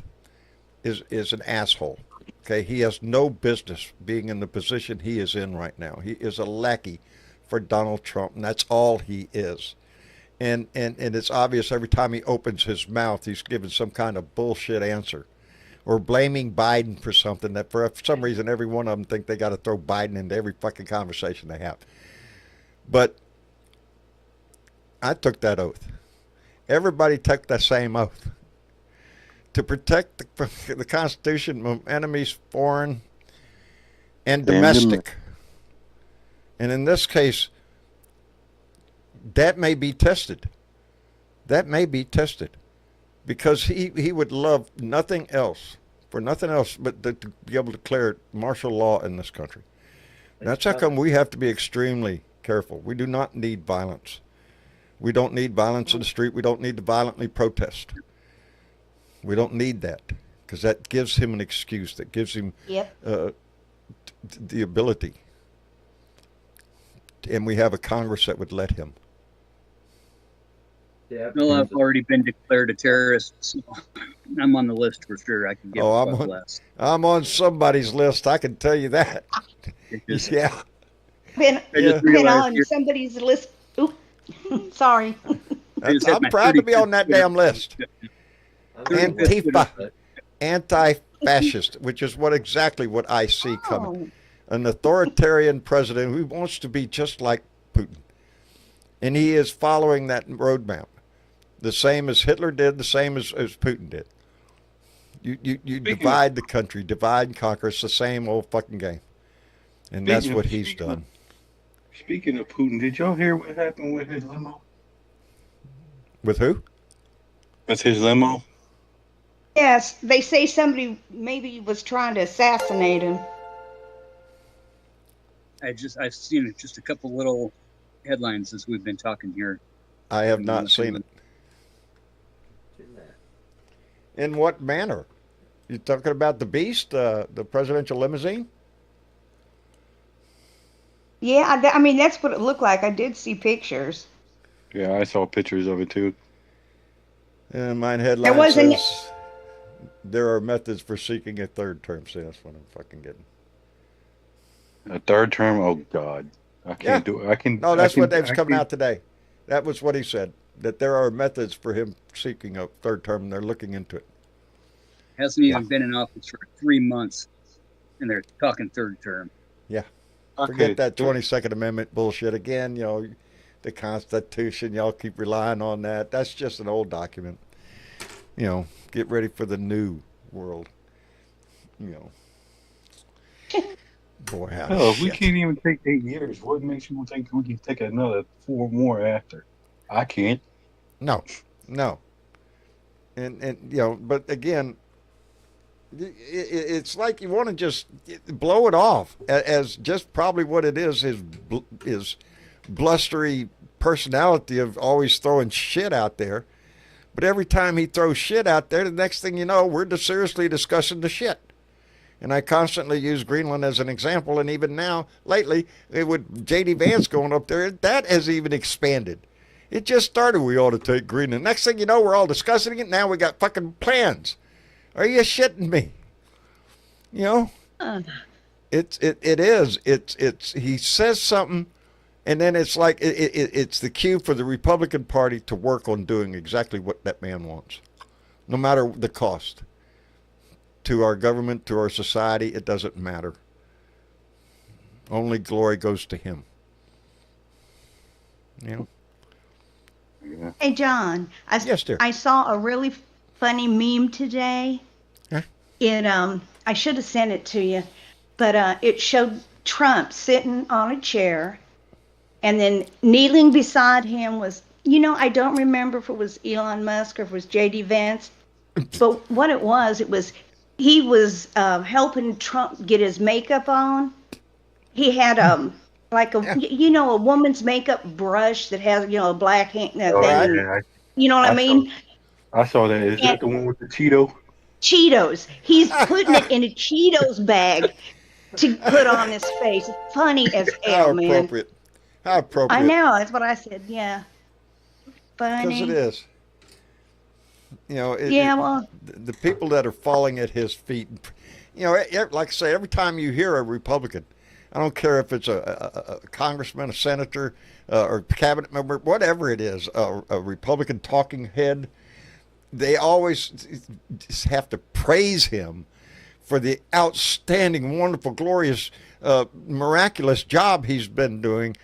is an asshole. Okay, he has no business being in the position he is in right now. He is a lackey for Donald Trump, and that's all he is. And it's obvious every time he opens his mouth, he's giving some kind of bullshit answer or blaming Biden for something that for some reason every one of them think they got to throw Biden into every fucking conversation they have. But I took that oath. Everybody took the same oath to protect the Constitution from enemies, foreign and domestic. And in this case, that may be tested. That may be tested because he would love nothing else, for nothing else but to be able to declare martial law in this country. And that's how come we have to be extremely careful. We do not need violence. We don't need violence in the street. We don't need to violently protest. We don't need that because that gives him an excuse. That gives him the ability. And we have a Congress that would let him. Yeah. Well, I've already been declared a terrorist, so I'm on the list for sure. I can give Oh, a I'm fuck on- less. I'm on somebody's list. I can tell you that. It just, Yeah. Been, I just been realized on you're- somebody's list. Oop, sorry. I just had I'm my proud to be 35th on that damn list. Antifa. Twitter- Anti-fascist, which is exactly what I see coming. Oh, An authoritarian president who wants to be just like Putin. And he is following that roadmap. The same as Hitler did, the same as Putin did. You divide the country, divide and conquer. It's the same old fucking game. And that's what he's done. Speaking of Putin, did y'all hear what happened with his limo? With who? That's his limo? yes, they say somebody maybe was trying to assassinate him. I've seen just a couple little headlines as we've been talking here. I have not seen it. In what manner? You talking about the beast, the presidential limousine? Yeah, I mean that's what it looked like. I did see pictures. Yeah, I saw pictures of it too. And mine headline wasn't- says there are methods for seeking a third term. See, that's what I'm fucking getting. A third term? Oh God, I can't do it. I can. No, that's I can, what that was I coming can- out today. That was what he said. That there are methods for him seeking a third term, and they're looking into it. Hasn't even been in office for 3 months, and they're talking third term. Forget that 22nd Amendment bullshit again. The Constitution. Y'all keep relying on that. That's just an old document. Get ready for the new world. Boy, how Hell, if we shit. can't even take 8 years, what makes you think we can take another 4 more after? I can't. No, no. And you know, but again, it's like you want to just blow it off as just probably what it is, his blustery personality of always throwing shit out there. But every time he throws shit out there, the next thing you know, we're seriously discussing the shit. And I constantly use Greenland as an example, and even now, lately, with J.D. Vance going up there, that has even expanded. It just started, we ought to take Greenland. Next thing you know, we're all discussing it. Now we got fucking plans. Are you shitting me? You know? It is. He says something, and then it's like, it's the cue for the Republican Party to work on doing exactly what that man wants. No matter the cost. To our government, to our society, it doesn't matter. Only glory goes to him. You know? Yeah. Hey, John, Yes, dear. I saw a really funny meme today. Huh? I should have sent it to you, but it showed Trump sitting on a chair, and then kneeling beside him was, I don't remember if it was Elon Musk or if it was J.D. Vance, but what it was he was helping Trump get his makeup on. He had like a woman's makeup brush that has a black hand. You know what I mean? I saw that. Is that the one with the Cheeto? Cheetos. He's putting it in a Cheetos bag to put on his face. Funny as hell, How man. appropriate. How appropriate. I know. That's what I said. Yeah. Because Funny. it is. Well, the people that are falling at his feet, like I say, every time you hear a Republican, I don't care if it's a congressman, a senator, or a cabinet member, whatever it is, a Republican talking head, they always just have to praise him for the outstanding, wonderful, glorious, miraculous job he's been doing.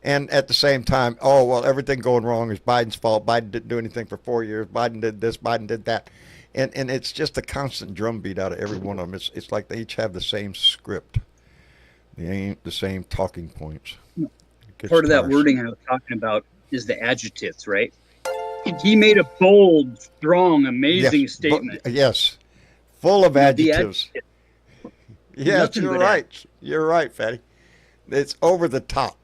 And at the same time, everything going wrong is Biden's fault. Biden didn't do anything for 4 years. Biden did this, Biden did that. And it's just a constant drumbeat out of every one of them. It's like they each have the same script. They ain't the same talking points. Part of that wording I was talking about is the adjectives, right? He made a bold, strong, amazing statement. Yes. Full of adjectives. Yes, Nothing you're but right. You're right, Fatty. It's over the top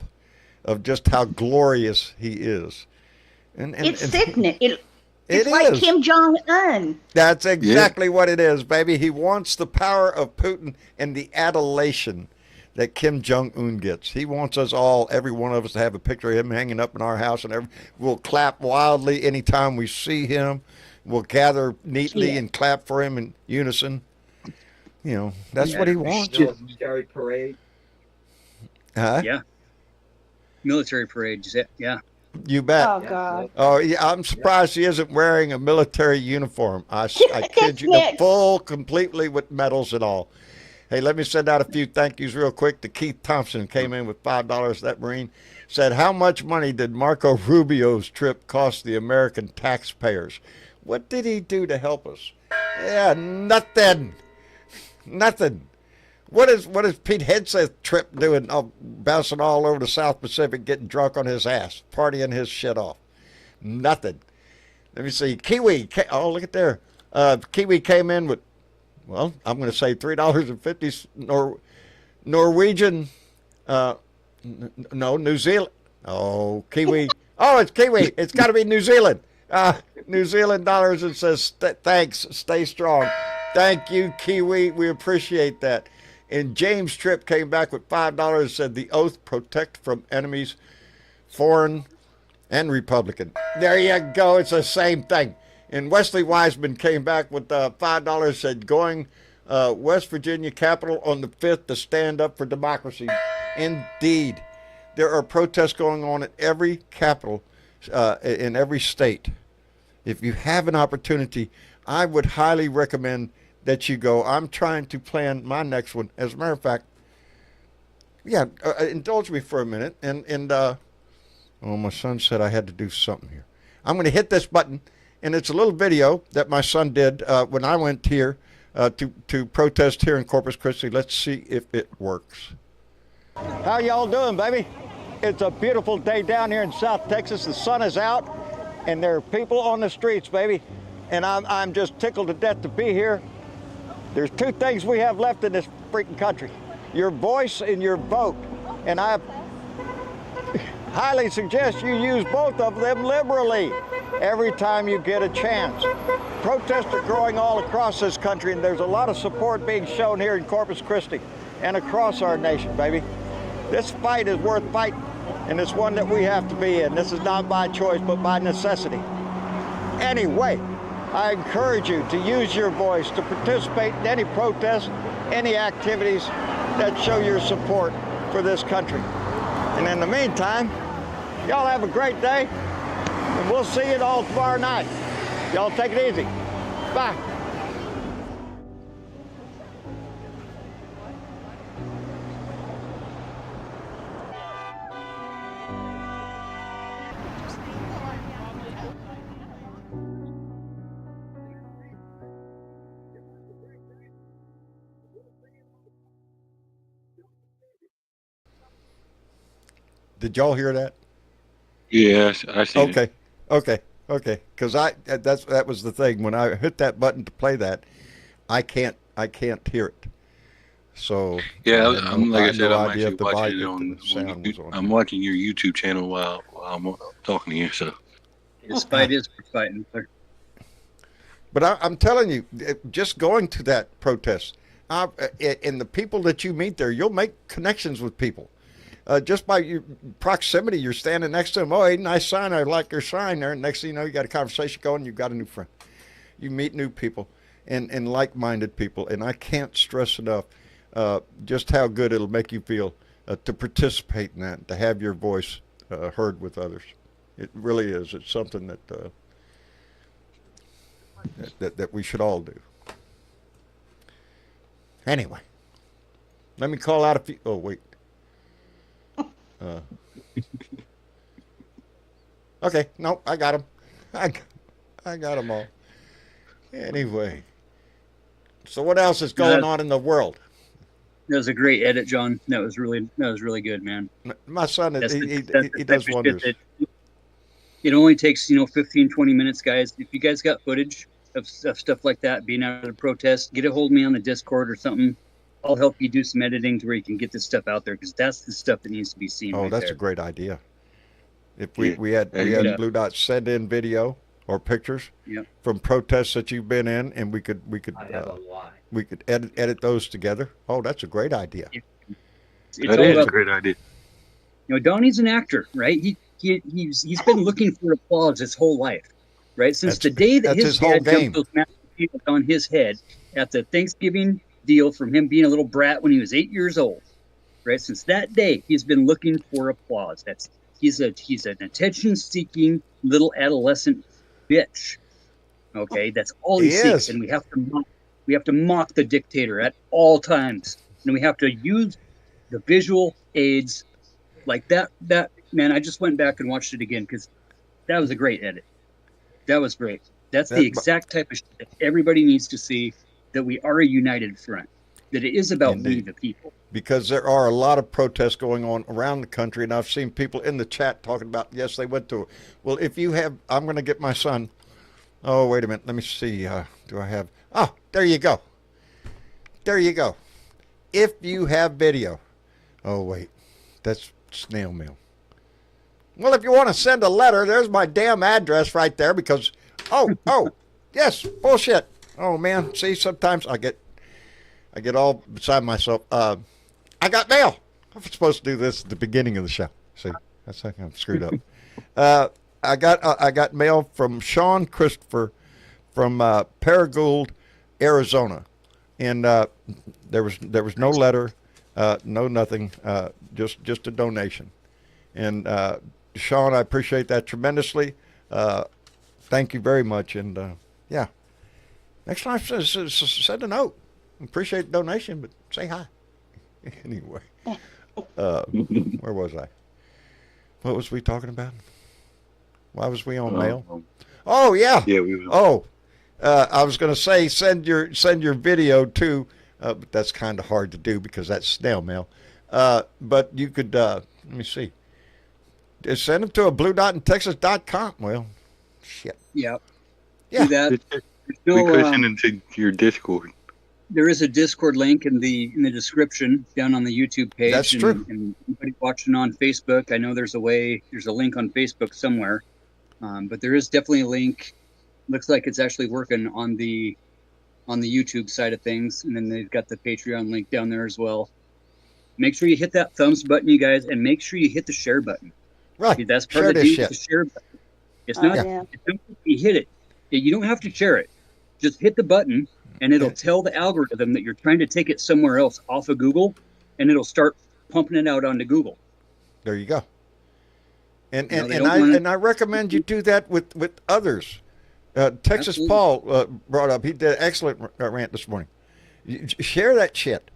of just how glorious he is. And it's sickening. It's it like is. Kim Jong-un. That's exactly what it is, baby. He wants the power of Putin and the adulation that Kim Jong-un gets. He wants us all, every one of us, to have a picture of him hanging up in our house, and we'll clap wildly anytime we see him. We'll gather neatly and clap for him in unison. That's what he wants. Military parade. Huh? Yeah. Military parade. Yeah. You bet. Oh, God. Oh, yeah, I'm surprised he isn't wearing a military uniform. I kid you, full, completely with medals and all. Hey, let me send out a few thank yous real quick. To Keith Thompson, came in with $5. That Marine said, how much money did Marco Rubio's trip cost the American taxpayers? What did he do to help us? Yeah, nothing. Nothing. What is Pete Hegseth's trip doing, bouncing all over the South Pacific, getting drunk on his ass, partying his shit off? Nothing. Let me see. Kiwi. Oh, look at there. Kiwi came in with, well, I'm going to say $3.50 Norwegian. No, New Zealand. Oh, Kiwi. Oh, it's Kiwi. It's got to be New Zealand. New Zealand dollars. It says, thanks. Stay strong. Thank you, Kiwi. We appreciate that. And James Tripp came back with $5, said the oath protect from enemies, foreign and Republican. There you go. It's the same thing. And Wesley Wiseman came back with $5, said going West Virginia Capitol on the 5th to stand up for democracy. Indeed. There are protests going on at every capital in every state. If you have an opportunity, I would highly recommend that you go. I'm trying to plan my next one. As a matter of fact, indulge me for a minute. And my son said I had to do something here. I'm going to hit this button, and it's a little video that my son did when I went here to protest here in Corpus Christi. Let's see if it works. How y'all doing, baby? It's a beautiful day down here in South Texas. The sun is out, and there are people on the streets, baby. And I'm just tickled to death to be here. There's two things we have left in this freaking country: your voice and your vote. And I highly suggest you use both of them liberally every time you get a chance. Protests are growing all across this country, and there's a lot of support being shown here in Corpus Christi and across our nation, baby. This fight is worth fighting, and it's one that we have to be in. This is not by choice, but by necessity. Anyway, I encourage you to use your voice to participate in any protests, any activities that show your support for this country. And in the meantime, y'all have a great day, and we'll see you all tomorrow night. Y'all take it easy. Bye. Did y'all hear that? Yes, I see. Okay. Because that was the thing. When I hit that button to play that, I can't hear it. So Yeah, I I'm like I said, I'm idea actually if the watching it volume- the sound was on. I'm watching your YouTube channel while I'm talking to you. So This fight is for fighting. But I'm telling you, just going to that protest, and the people that you meet there, you'll make connections with people. Just by your proximity, you're standing next to them. Oh, hey, nice sign. I like your sign there. And next thing you know, you got a conversation going. You've got a new friend. You meet new people and like-minded people. And I can't stress enough just how good it'll make you feel to participate in that, to have your voice heard with others. It really is. It's something that we should all do. Anyway, let me call out a few. Oh, wait. Okay, no, I got them. I got them all. Anyway, so what else is going on in the world? That was a great edit, John. That was really good, man. My son, That's he the does type of wonders. shit that it only takes 15, 20 minutes, guys. If you guys got footage of stuff like that, being out at a protest, get a hold of me on the Discord or something. I'll help you do some editing to where you can get this stuff out there, because that's the stuff that needs to be seen. Oh, right that's there. a great idea. If we had Blue Dot send in video or pictures from protests that you've been in, and we could I have a lot. we could edit those together. Oh, that's a great idea. It's that all is a about, great idea. Donnie's an actor, right? He's been looking for applause his whole life, right? Since the day that his whole dad game. dumped those massive peanuts on his head at the Thanksgiving deal from him being a little brat when he was 8 years old, right? Since that day, he's been looking for applause. He's an attention-seeking little adolescent bitch. Okay, that's all he seeks, and we have to mock the dictator at all times, and we have to use the visual aids like that. That man, I just went back and watched it again because that was a great edit. That was great. That's the exact type of shit that everybody needs to see. That we are a united front, that it is about we the people. Because there are a lot of protests going on around the country, and I've seen people in the chat talking about, yes, they went to it. Well, if you have, I'm going to get my son. Oh, wait a minute. Let me see. Do I have? Oh, there you go. There you go. If you have video. Oh, wait. That's snail mail. Well, if you want to send a letter, there's my damn address right there because, yes, bullshit. Oh man, see, sometimes I get all beside myself. I got mail. I'm supposed to do this at the beginning of the show. See, that's how I'm screwed up. I got mail from Sean Christopher from Paragould, Arizona, and there was no letter, no nothing, just a donation. And Sean, I appreciate that tremendously. Thank you very much, and yeah. Next time, send a note. Appreciate the donation, but say hi. Anyway, where was I? What was we talking about? Why was we on mail? Oh yeah. Yeah, we. I was going to say send your video too, but that's kind of hard to do because that's snail mail. But you could let me see. Just send them to a bluedotintexas.com. Well, shit. Yeah. Yeah. Do that. We No, push it into your Discord. there is a Discord link in the description down on the YouTube page. That's true. And anybody watching on Facebook, I know there's a link on Facebook somewhere, but there is definitely a link. Looks like it's actually working on the YouTube side of things, and then they've got the Patreon link down there as well. Make sure you hit that thumbs button, you guys, and make sure you hit the share button. Right. That's part Share of the this deal. shit. The share button. It's Oh, not. yeah. It's not you hit it. You don't have to share it. Just hit the button, and it'll tell the algorithm that you're trying to take it somewhere else off of Google, and it'll start pumping it out onto Google. There you go. And You know, they and don't I wanna- and I recommend you do that with others. Texas Absolutely. Paul brought up. He did an excellent rant this morning. Share that shit.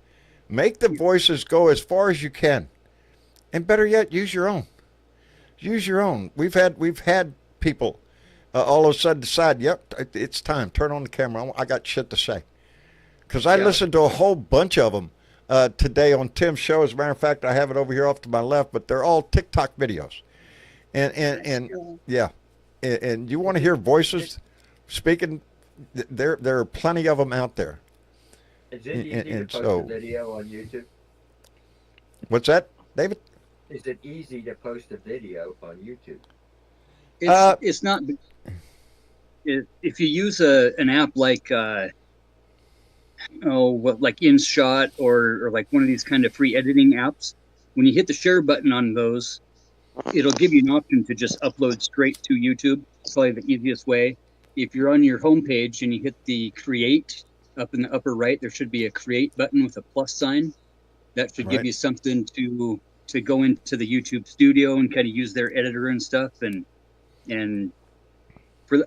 Make the voices go as far as you can, and better yet, use your own. Use your own. We've had people all of a sudden decide, yep, it's time. Turn on the camera. I got shit to say. Because I listened to a whole bunch of them today on Tim's show. As a matter of fact, I have it over here off to my left, but they're all TikTok videos. And yeah, and you want to hear voices speaking? There are plenty of them out there. Is it easy to And post so- a video on YouTube? What's that, David? Is it easy to post a video on YouTube? It's not. If you use an app like like InShot or like one of these kind of free editing apps, when you hit the share button on those, it'll give you an option to just upload straight to YouTube. It's probably the easiest way. If you're on your homepage and you hit the create up in the upper right, there should be a create button with a plus sign. That should give Right. you something to go into the YouTube studio and kind of use their editor and stuff. And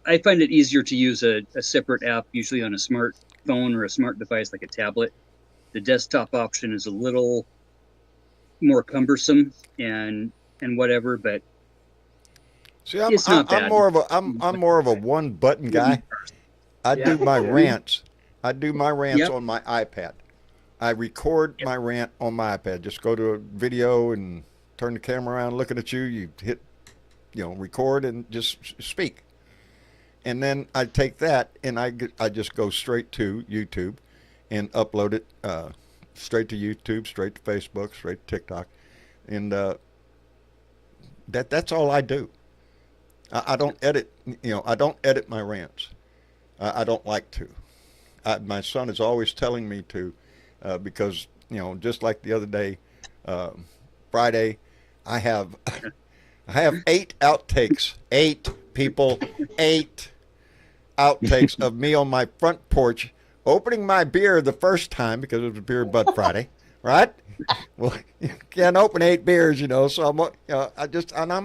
I find it easier to use a separate app, usually on a smartphone or a smart device like a tablet. The desktop option is a little more cumbersome and whatever, but See, I'm, It's not I'm bad. more of a I'm more of a one button guy. I Yeah. do my rants. I do my rants Yep. on my iPad. I record my rant on my iPad. Just go to a video and turn the camera around, looking at you. You hit, record and just speak. And then I take that and I just go straight to YouTube and upload it straight to YouTube, straight to Facebook, straight to TikTok, and that's all I do. I don't edit. I don't edit my rants. I don't like to. My son is always telling me to, because just like the other day, Friday, I have 8 outtakes. 8 people, 8 outtakes of me on my front porch opening my beer the first time because it was Beer Bud Friday, right? Well, you can't open 8 beers, so I'm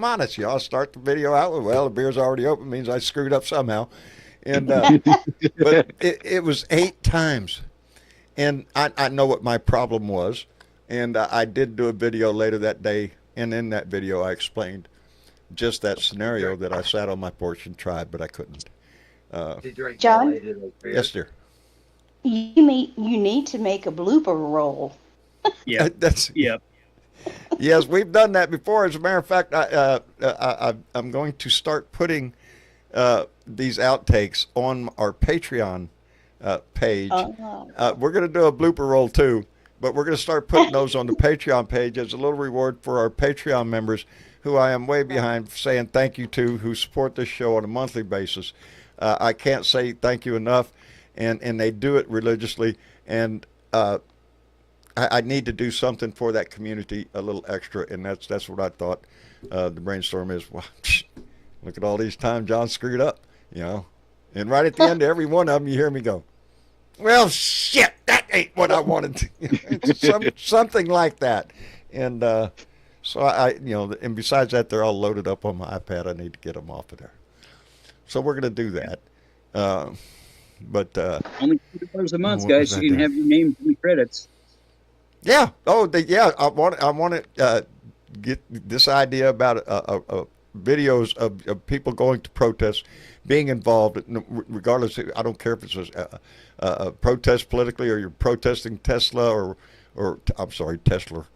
honest. I'll start the video out with, well, the beer's already open, means I screwed up somehow. And but it was 8 times, and I know what my problem was, and I did do a video later that day, and in that video I explained just that scenario that I sat on my porch and tried, but I couldn't. To drink John? related like beer. Yes, dear. You need to make a blooper roll. yeah, That's yeah. yes, we've done that before. As a matter of fact, I'm going to start putting these outtakes on our Patreon page. We're going to do a blooper roll too, but we're going to start putting those on the Patreon page as a little reward for our Patreon members, who I am way behind saying thank you to, who support this show on a monthly basis. I can't say thank you enough, and they do it religiously, and I need to do something for that community a little extra, and that's what I thought the brainstorm is. Well, look at all these times John screwed up, and right at the end of every one of them, you hear me go, well, shit, that ain't what I wanted. It's something like that, and so I, and besides that, they're all loaded up on my iPad. I need to get them off of there, so we're gonna do that. But Only $2 a month, what guys. was So that you can there? have your name in the credits. yeah, I want to get this idea about videos of people going to protests, being involved, regardless. I don't care if it's a protest politically, or you're protesting Tesla, or I'm sorry, Tesla.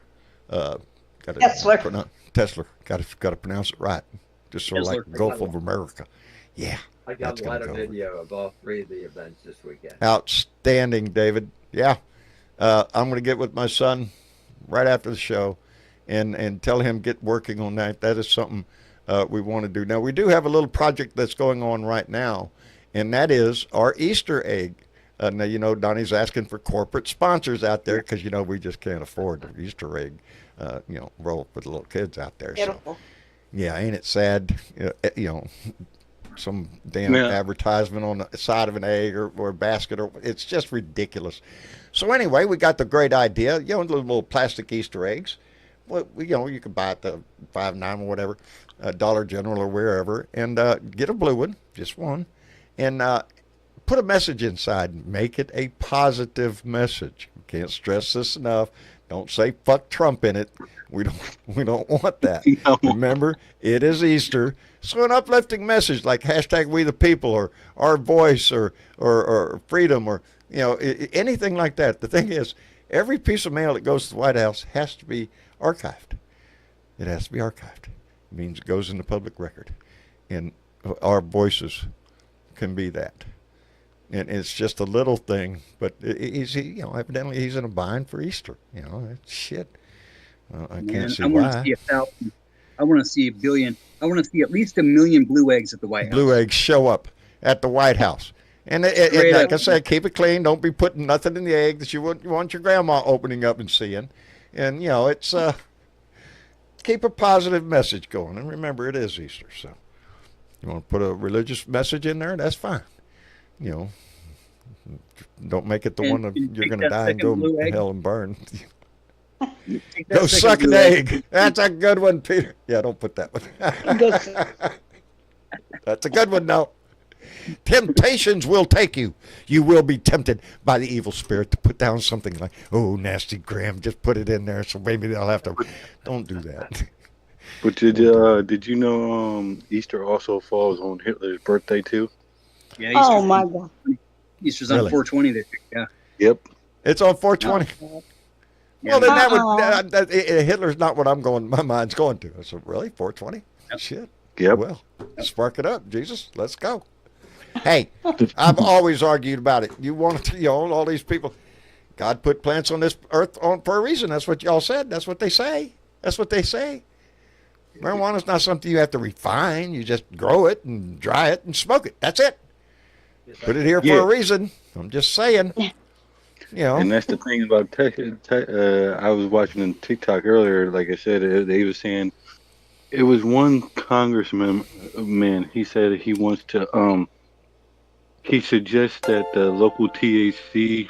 Tesla. Got to pronounce it right. Just sort of like Tesla. Gulf of America. Yeah. I got That's a gonna lot of go. video of all three of the events this weekend. Outstanding, David. Yeah. I'm going to get with my son right after the show and tell him get working on that. That is something we want to do. Now, we do have a little project that's going on right now, and that is our Easter egg. Now, you know, Donnie's asking for corporate sponsors out there because, you know, we just can't afford the Easter egg, you know, roll for the little kids out there. So, yeah, ain't it sad? You know, some damn Yeah. advertisement on the side of an egg or a basket, or it's just ridiculous. So anyway, we got the great idea, you know, little plastic Easter eggs. Well, you know, you can buy it at the 5.9 or whatever, Dollar General or wherever, and get a blue one, just one, and put a message inside. Make it a positive message. Can't stress this enough. Don't say "fuck Trump" in it. We don't want that. No. Remember, it is Easter. So an uplifting message like hashtag We the People or Our Voice or Freedom or, you know, anything like that. The thing is, every piece of mail that goes to the White House has to be archived. It has to be archived. It means it goes in the public record, and our voices can be that. And it's just a little thing, but you know, evidently he's in a bind for Easter. You know, it's shit. I can't see I want to why. see 1,000. I want to see 1 billion. I want to see at least 1 million blue eggs at the White House. Blue eggs show up at the White House. And Straight like up. I said, keep it clean. Don't be putting nothing in the egg that you want your grandma opening up and seeing. And, you know, it's keep a positive message going. And remember, it is Easter. So you want to put a religious message in there, that's fine. You know, don't make it the And one of you you're take going to that die and second go blue to egg. hell and burn. Take that Go second suck an blue egg. That's a good one, Peter. Yeah, don't put that one. That's a good one, no. Temptations will take you. You will be tempted by the evil spirit to put down something like, oh, nasty Graham, just put it in there so maybe they'll have to. Don't do that. But did you know Easter also falls on Hitler's birthday too? Yeah, Oh my God. Easter's on Really? 420 this year. Yep. It's on 420. Yeah. Well, then that Uh-uh. would Hitler's not what my mind's going to. I said, really, 420? Shit. Yep. Well, spark it up, Jesus. Let's go. Hey, I've always argued about it. You want to, you know, all these people. God put plants on this earth for a reason. That's what y'all said. That's what they say. That's what they say. Marijuana's not something you have to refine. You just grow it and dry it and smoke it. That's it. Put it here for Yeah. a reason. I'm just saying. You know. And that's the thing about I was watching on TikTok earlier. Like I said, they was saying it was one congressman. Man, he said he wants to. He suggests that the local THC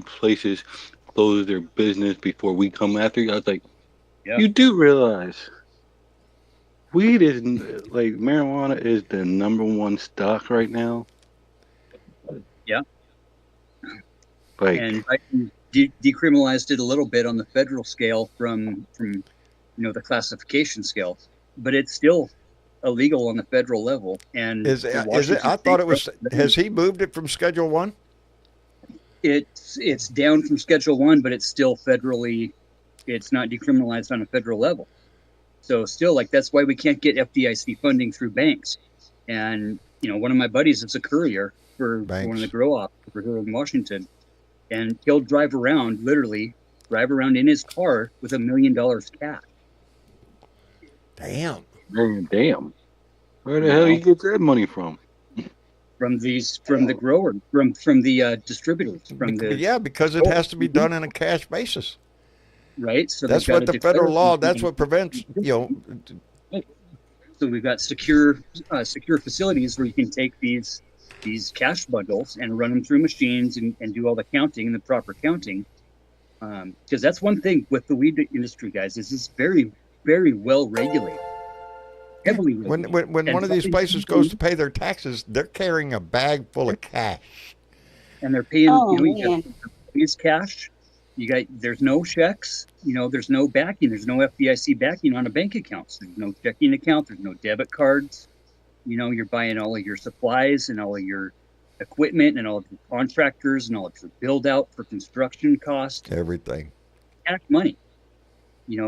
places close their business before we come after you. I was like, Yeah. you do realize weed is like marijuana is the number one stock right now. Yeah. Like, And Biden decriminalized it a little bit on the federal scale from the classification scale, but it's still illegal on the federal level. And Is the it? Washington I thought State it was. Has he moved it from Schedule 1? It's down from Schedule 1, but it's still federally. It's not decriminalized on a federal level. So still, like, that's why we can't get FDIC funding through banks. And one of my buddies is a courier for one of the grow ops over here in Washington, and he'll literally drive around in his car with $1 million cash. Damn. damn. Where the hell you get that money from? From the grower, from the distributors, Because it has to be done on a cash basis. right. So That's they've what gotta the federal declare law. something. That's what prevents. So we've got secure facilities where you can take these cash bundles and run them through machines and do all the counting and the proper counting. Because that's one thing with the weed industry, guys, is it's very, very well regulated. Heavily regulated. When one of these places goes to pay their taxes, they're carrying a bag full of cash. And they're paying, you man. got these cash. There's no checks, there's no backing. There's no FDIC backing on a bank account. There's no checking account. There's no debit cards. You're buying all of your supplies and all of your equipment and all of your contractors and all of your build out for construction costs. Everything. Cash money.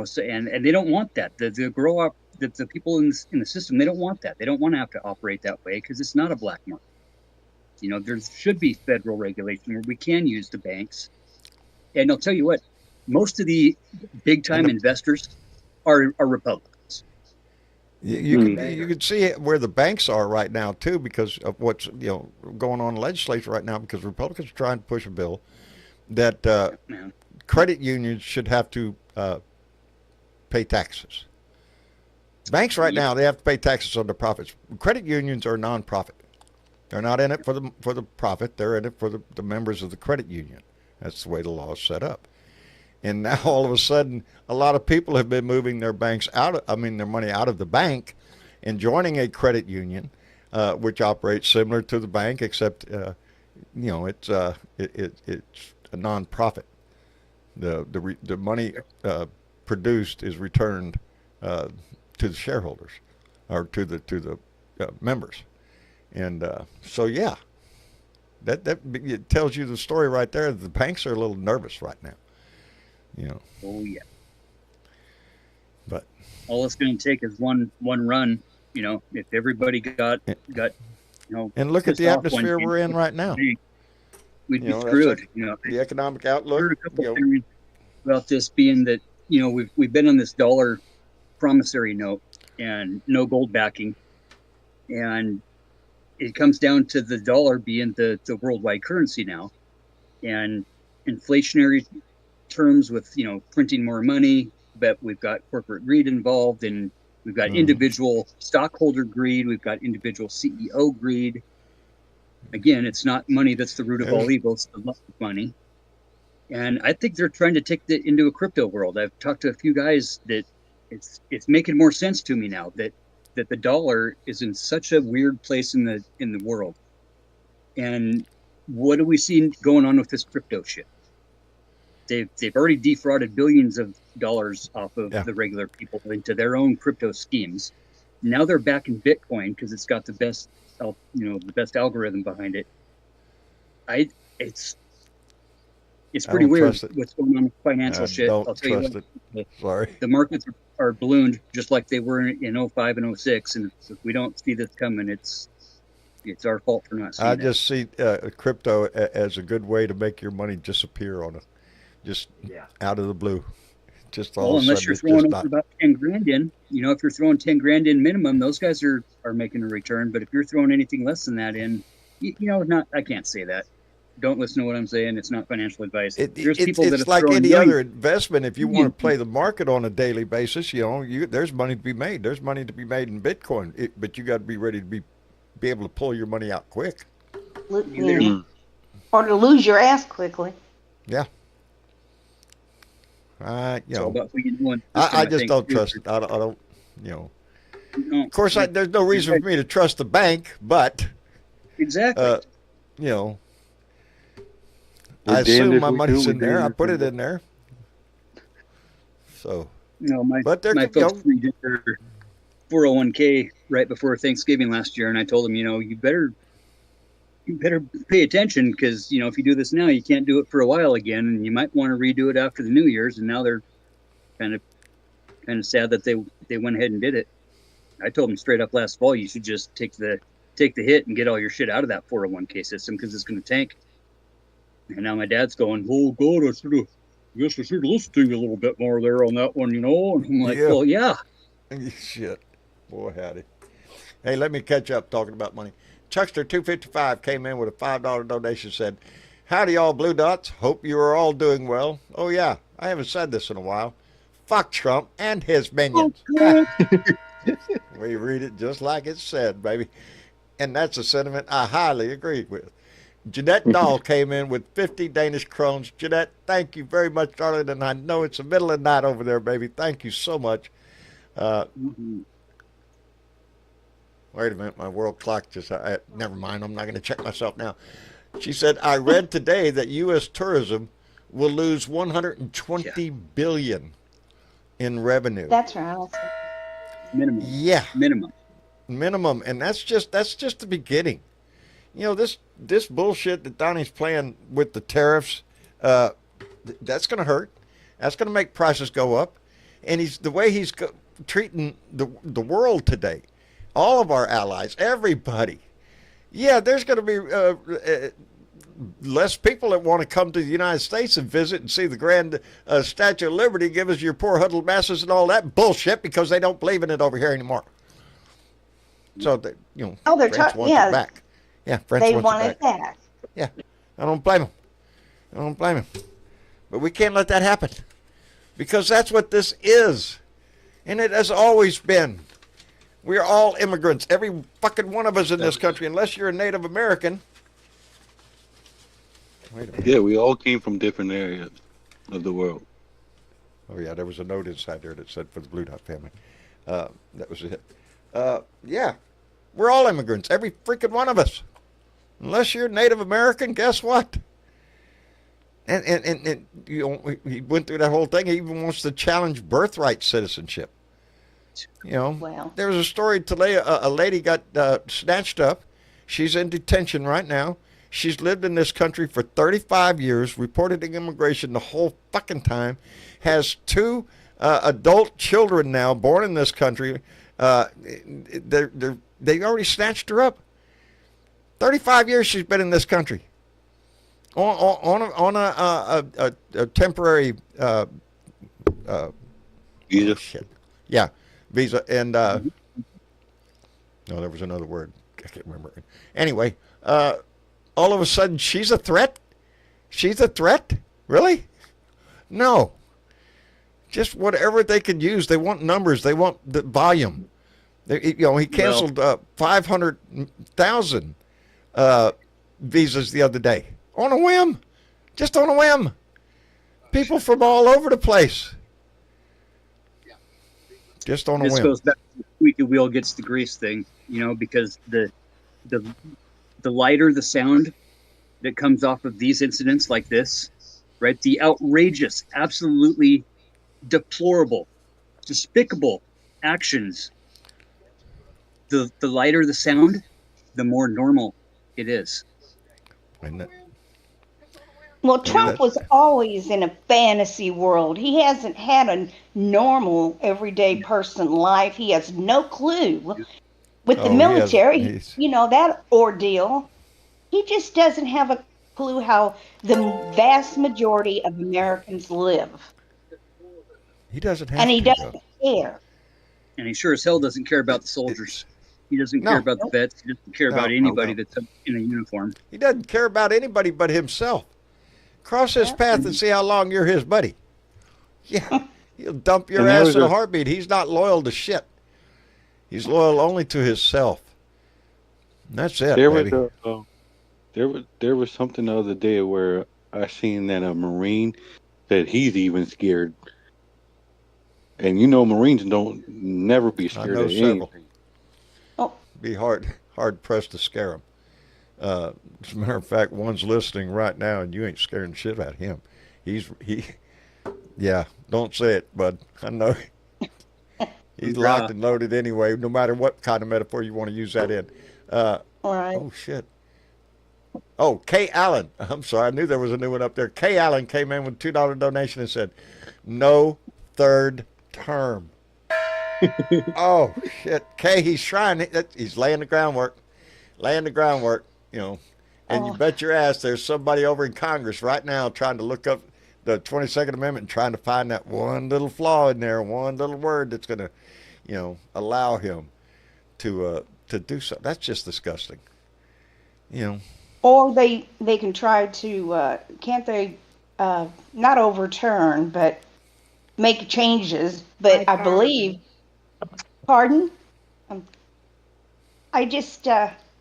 So and they don't want that. The grow up the people in the system, they don't want that. They don't want to have to operate that way because it's not a black market. There should be federal regulation where we can use the banks. And I'll tell you what, most of the big time investors are Republicans. You can see where the banks are right now too, because of what's going on in the legislature right now. Because Republicans are trying to push a bill that credit unions should have to pay taxes. Banks right now, they have to pay taxes on their profits. Credit unions are non-profit. They're not in it for the profit. They're in it for the members of the credit union. That's the way the law is set up. And now all of a sudden, a lot of people have been moving their banks their money out of the bank and joining a credit union, which operates similar to the bank, except it's a non-profit. The money produced is returned to the shareholders or to the members, and so yeah, that it tells you the story right there. The banks are a little nervous right now. Oh yeah. But all it's going to take is one run. If everybody got and look at the atmosphere we're in right now. We'd be screwed. The economic outlook. I heard a couple theories about this being that we've been on this dollar promissory note and no gold backing, and it comes down to the dollar being the worldwide currency now, and inflationary terms with printing more money, but we've got corporate greed involved, and we've got individual stockholder greed, we've got individual CEO greed. Again, it's not money that's the root of all evil, it's the love of money. And I think they're trying to take that into a crypto world. I've talked to a few guys that it's making more sense to me now that the dollar is in such a weird place in the world. And what do we see going on with this crypto shit? They've already defrauded billions of dollars off of the regular people into their own crypto schemes. Now they're back in Bitcoin because it's got the best algorithm behind it. It's pretty weird what's going on with financial shit. I'll tell you what, Sorry. The markets are ballooned just like they were in 05 and 06, and if we don't see this coming, it's our fault for not seeing it. I just see crypto as a good way to make your money disappear out of the blue. Just all unless you're throwing about 10 grand in, if you're throwing 10 grand in minimum, those guys are making a return. But if you're throwing anything less than that in, I can't say that. Don't listen to what I'm saying. It's not financial advice. It's like any other investment. If you want to play the market on a daily basis, there's money to be made. There's money to be made in Bitcoin, but you got to be ready to be able to pull your money out quick. Yeah. Or to lose your ass quickly. Yeah. About who you doing. I just don't trust it. I don't. Of course, there's no reason for me to trust the bank, but exactly. I assume my money's in there. I put it in there. So. My folks redid their 401k right before Thanksgiving last year, and I told them, you better pay attention because if you do this now, you can't do it for a while again, and you might want to redo it after the New Year's. And now they're kind of sad that they went ahead and did it. I told them straight up last fall, you should just take the hit and get all your shit out of that 401k system because it's going to tank. And now my dad's going, oh God, I guess I should listen to you a little bit more there on that one, And I'm like, well, yeah. Shit, boy, howdy. Hey, let me catch up talking about money. Chuckster255 came in with a $5 donation, said, howdy y'all Blue Dots, hope you are all doing well. Oh yeah, I haven't said this in a while. Fuck Trump and his minions. We read it just like it said, baby. And that's a sentiment I highly agree with. Jeanette Dahl came in with 50 Danish krones. Jeanette, thank you very much, darling. And I know it's the middle of the night over there, baby. Thank you so much. Wait a minute, my world clock just, never mind, I'm not going to check myself now. She said, I read today that U.S. tourism will lose $120 billion in revenue. That's right. Minimum. Yeah. Minimum. And that's just the beginning. This bullshit that Donnie's playing with the tariffs, that's going to hurt. That's going to make prices go up. and he's the way he's treating the world today. All of our allies, everybody. Yeah, there's going to be less people that want to come to the United States and visit and see the grand Statue of Liberty, give us your poor huddled masses and all that bullshit because they don't believe in it over here anymore. So, Oh, they're France wants yeah, it back. Yeah, France they wants want it it back. back. Yeah, I don't blame them. I don't blame them. But we can't let that happen because that's what this is. And it has always been. We're all immigrants. Every fucking one of us in this country, unless you're a Native American. Wait a minute. Yeah, we all came from different areas of the world. Oh, yeah, there was a note inside there that said for the Blue Dot family. That was it. Yeah, we're all immigrants. Every freaking one of us. Unless you're Native American, guess what? And he went through that whole thing. He even wants to challenge birthright citizenship. Wow. There was a story today. A lady got snatched up. She's in detention right now. She's lived in this country for 35 years, reported to immigration the whole fucking time, has 2 adult children now born in this country. They already snatched her up. 35 years she's been in this country. On a temporary Visa. shit. Yeah, visa. And no, there was another word. I can't remember. Anyway, all of a sudden she's a threat? She's a threat? Really? No. Just whatever they could use. They want numbers. They want the volume. He canceled 500,000 visas the other day. On a whim. Just on a whim. People from all over the place. Just on a This whim. goes back to the squeaky wheel gets the grease thing, because the lighter the sound that comes off of these incidents like this, right? The outrageous, absolutely deplorable, despicable actions. The lighter the sound, the more normal it is. Isn't it? Well, Trump was always in a fantasy world. He hasn't had a normal, everyday person life. He has no clue. With the Oh, he military, has- that ordeal, he just doesn't have a clue how the vast majority of Americans live. He doesn't have And he to, doesn't though. care. And he sure as hell doesn't care about the soldiers. He doesn't No. care about the vets. He doesn't care about No, anybody no. that's in a uniform. He doesn't care about anybody but himself. Cross his path and see how long you're his buddy. Yeah, he'll dump your And there ass was in a a- heartbeat. He's not loyal to shit. He's loyal only to himself. And that's it, There baby. was there was something the other day where I seen that a Marine said he's even scared. And Marines don't never be I scared know of several. anything. Be hard pressed to scare him. As a matter of fact, one's listening right now, and you ain't scaring the shit out of him. Yeah, don't say it, bud. I know. He's locked and loaded anyway, no matter what kind of metaphor you want to use that in. All right. Oh, shit. Oh, Kay Allen. I'm sorry. I knew there was a new one up there. Kay Allen came in with a $2 donation and said, no third term. Oh, shit. Kay, he's trying. He's laying the groundwork. And you bet your ass there's somebody over in Congress right now trying to look up the 22nd Amendment and trying to find that one little flaw in there, one little word that's going to, allow him to do something. That's just disgusting. Or they can try to, can't they, not overturn, but make changes. But I believe, pardon?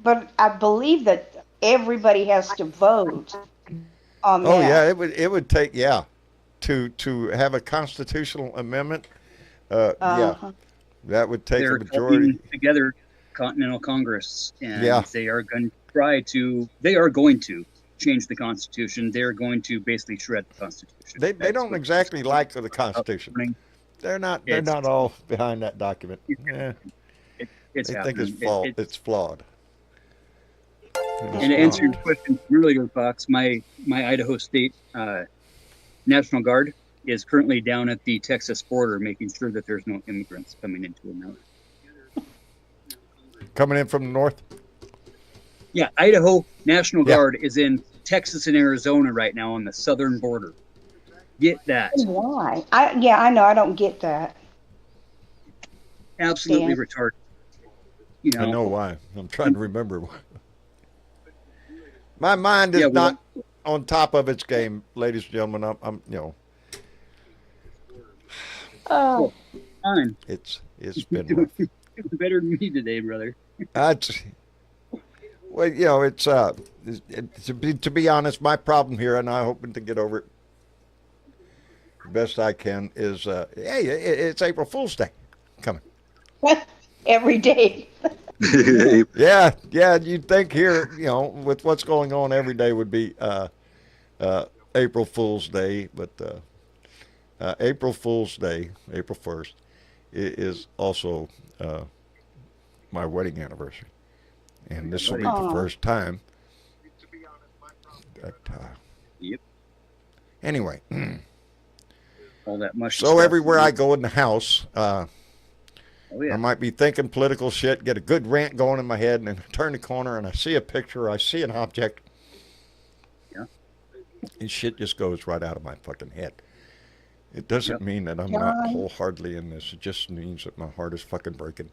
But I believe that everybody has to vote on that. Oh yeah, it would take to have a constitutional amendment. Yeah, that would take They're a majority. calling together Continental Congress, and Yeah. they are going to change the Constitution. They're going to basically shred the Constitution. They That's don't what- exactly like the Constitution. They're not all behind that document. Yeah, It's they think happening. it's flawed. And to answer your question from earlier, Fox, my Idaho State National Guard, is currently down at the Texas border, making sure that there's no immigrants coming into America. Coming in from the north. Yeah, Idaho National Yeah. Guard is in Texas and Arizona right now on the southern border. Get that. Why? I know. I don't get that. Absolutely Yeah. retarded. You know, I know why. I'm trying to remember why. My mind is Yeah, not on top of its game, ladies and gentlemen. I'm Oh, fine. it's been rough. Better than me today, brother. That's well, to be honest, my problem here, and I'm hoping to get over it the best I can, is hey, it's April Fool's Day coming. every day. Yeah, you'd think here, with what's going on every day would be April Fool's Day, but April Fool's Day, April 1st, is also my wedding anniversary. And this will be the first time that, Yep. Anyway, All that much. so everywhere I go in the house, oh, yeah. I might be thinking political shit, get a good rant going in my head, and then turn the corner and I see a picture, I see an object, Yeah. and shit just goes right out of my fucking head. It doesn't mean that I'm not wholeheartedly in this. It just means that my heart is fucking breaking.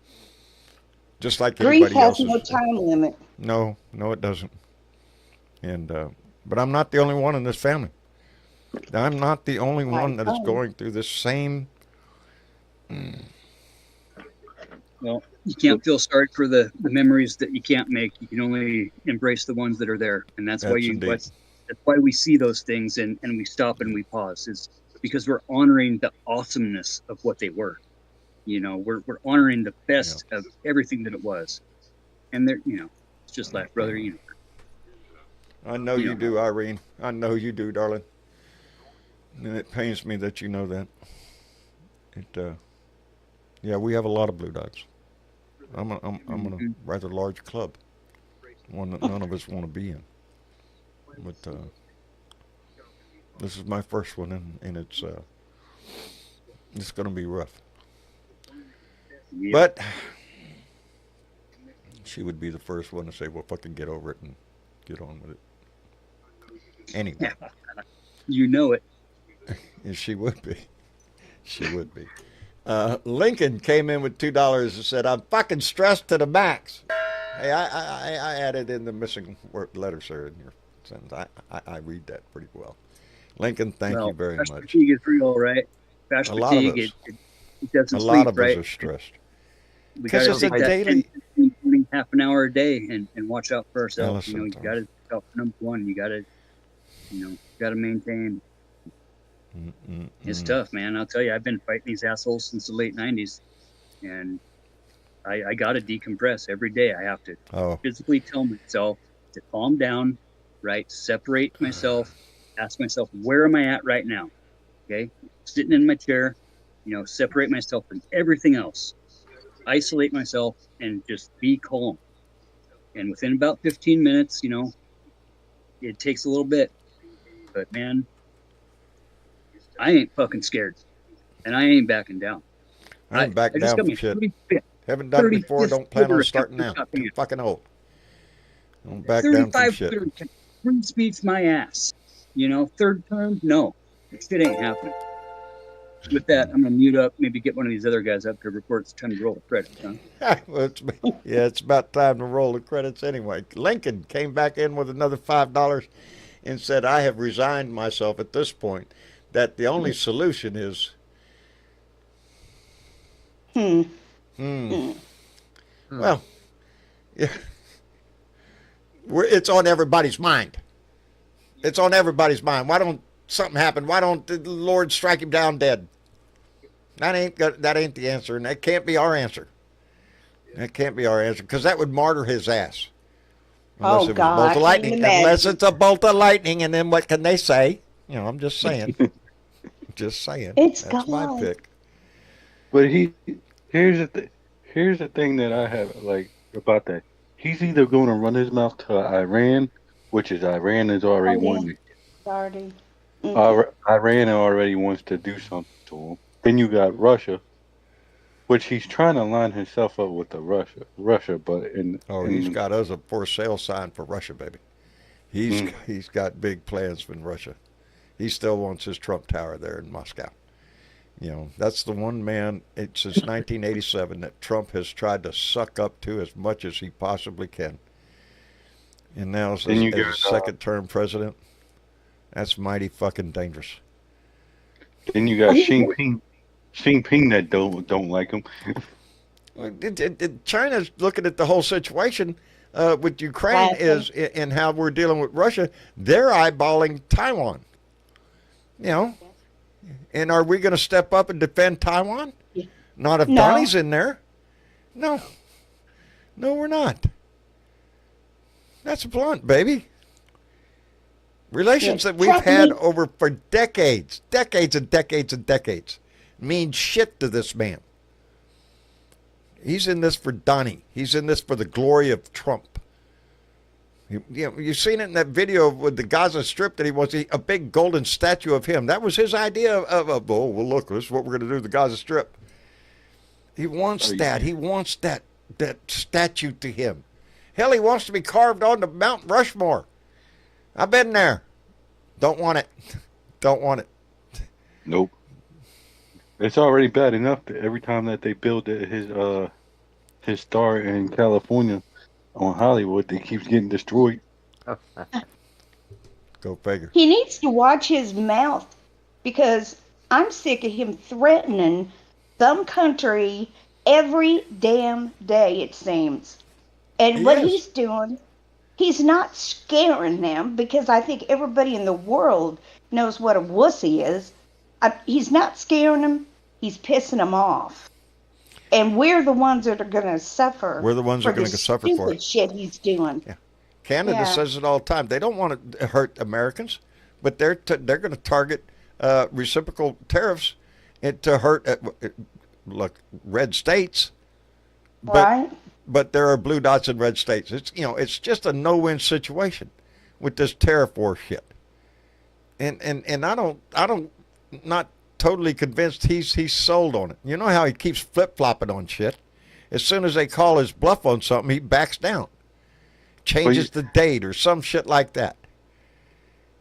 Just like Grief anybody has else's. no time limit. No, it doesn't. And but I'm not the only one in this family. I'm not the only one that is going through this same. Well, you can't feel sorry for the memories that you can't make. You can only embrace the ones that are there, and that's why that's why we see those things and we stop and we pause. Is because we're honoring the awesomeness of what they were. We're honoring the best of everything that it was, and it's just like, brother, I know you do, Irene. I know you do, darling. And it pains me that you know that. Yeah, we have a lot of blue dots. I'm in a rather large club, one that none of us want to be in. But this is my first one, and it's going to be rough. Yeah. But she would be the first one to say, well, fucking get over it and get on with it. Anyway. You know it. And she would be. She would be. Lincoln came in with $2 and said, I'm fucking stressed to the max. Hey, I added in the missing letters there in your sentence. I read that pretty well. Lincoln, thank you very much. Fatigue is real, right? Fast fatigue, it doesn't a sleep, lot of right? us are stressed. We got to it's take a that daily- 10, 15, 20, half an hour a day and watch out for ourselves. Listen, You got to help number one. You got to maintain. It's tough, man. I'll tell you, I've been fighting these assholes since the late 90s, and I got to decompress every day. I have to physically tell myself to calm down, right? Separate myself, ask myself, where am I at right now? Okay, sitting in my chair, separate myself from everything else, isolate myself, and just be calm. And within about 15 minutes, it takes a little bit, but man, I ain't fucking scared, and I ain't backing down. I ain't backing down for shit. Haven't done it before, don't plan on starting now. Too fucking old. Don't back down from shit. 35 free speech my ass. Third term, no. Shit ain't happening. With that, I'm going to mute up, maybe get one of these other guys up to report it's time to roll the credits, huh? Well, it's about time to roll the credits anyway. Lincoln came back in with another $5 and said, I have resigned myself at this point that the only solution is well, yeah, it's on everybody's mind. It's on everybody's mind. Why don't something happen? Why don't the Lord strike him down dead? That ain't the answer, and that can't be our answer. That can't be our answer, because that would martyr his ass. Unless it was a bolt of lightning. Unless it's a bolt of lightning, and then what can they say? I'm just saying. Just saying. It's That's my pick. But here's the thing that I have about that. He's either going to run his mouth to Iran, which is Iran is already won. Starting. Iran already wants to do something to him. Then you got Russia, which he's trying to line himself up with the Russia, but Oh, he's in got us a for sale sign for Russia, baby. He's mm, he's got big plans for Russia. He still wants his Trump Tower there in Moscow. That's the one man since 1987 that Trump has tried to suck up to as much as he possibly can. And now as then you a got second term president, that's mighty fucking dangerous. Xi Jinping that don't like him. China's looking at the whole situation with Ukraine and how we're dealing with Russia. They're eyeballing Taiwan. You know, and are we going to step up and defend Taiwan? Not if No. Donnie's in there. No, we're not. That's blunt, baby. Relations that we've Trust had me. over for decades and decades mean shit to this man. He's in this for Donnie. He's in this for the glory of Trump. You've seen it in that video with the Gaza Strip that he wants a big golden statue of him. That was his idea of oh, well, look, this is what we're going to do with the Gaza Strip. He wants that. He wants that statue to him. Hell, he wants to be carved onto Mount Rushmore. I've been there. Don't want it. Don't want it. Nope. It's already bad enough that every time that they build his star in California on Hollywood, they keeps getting destroyed. Go figure. He needs to watch his mouth because I'm sick of him threatening some country every damn day, it seems. And He what is. he's doing, he's not scaring them because I think everybody in the world knows what a wussy is. He's not scaring them, he's pissing them off. And we're the ones that are going to suffer. We're the ones that are for going the to suffer for it. shit he's doing. Yeah. Canada Yeah. says it all the time. They don't want to hurt Americans, but they're going to target reciprocal tariffs to hurt look, red states. But, Right? But there are blue dots in red states. It's just a no-win situation with this tariff war shit. And I don't not totally convinced he's sold on it. You know how he keeps flip-flopping on shit. As soon as they call his bluff on something, he backs down. Changes the date or some shit like that.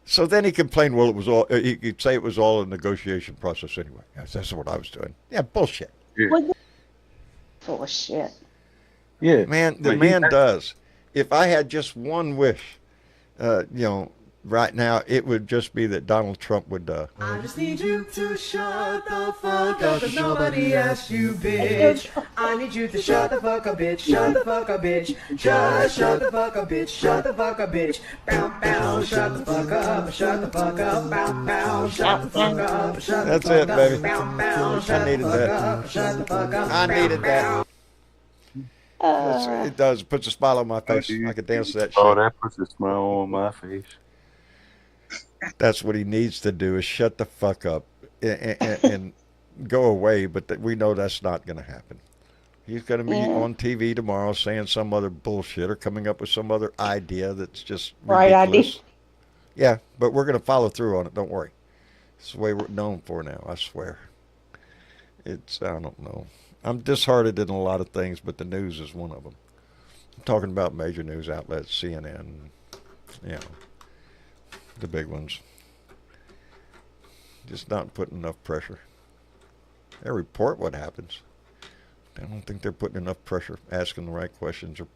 So then he complained, well, it was all, he could say it was all a negotiation process anyway. That's what I was doing. Yeah, bullshit. Well, full of shit. Yeah, Man, the but man does. If I had just one wish, right now, it would just be that Donald Trump would. I just need you to shut the fuck up, cause nobody asked you, bitch. I need you to shut the fuck up, bitch. Shut the fuck up, bitch. Just shut the fuck up, bitch. Shut the fuck up, bitch. Bow, bow, shut the fuck up. Shut the fuck up. Bow, bow, shut the fuck up. Shut the That's fuck it, up. baby. Bow, bow, shut I the needed fuck that. up. Shut the fuck up. I needed that. Uh, It does. It puts a smile on my face. I could dance to that Oh, shit. that puts a smile on my face. That's what he needs to do is shut the fuck up and go away. But we know that's not going to happen. He's going to be on TV tomorrow saying some other bullshit or coming up with some other idea that's just Right ridiculous. idea. Yeah, but we're going to follow through on it. Don't worry. It's the way we're known for now, I swear. I don't know. I'm disheartened in a lot of things, but the news is one of them. I'm talking about major news outlets, CNN, the big ones. Just not putting enough pressure. They report what happens. I don't think they're putting enough pressure, asking the right questions, or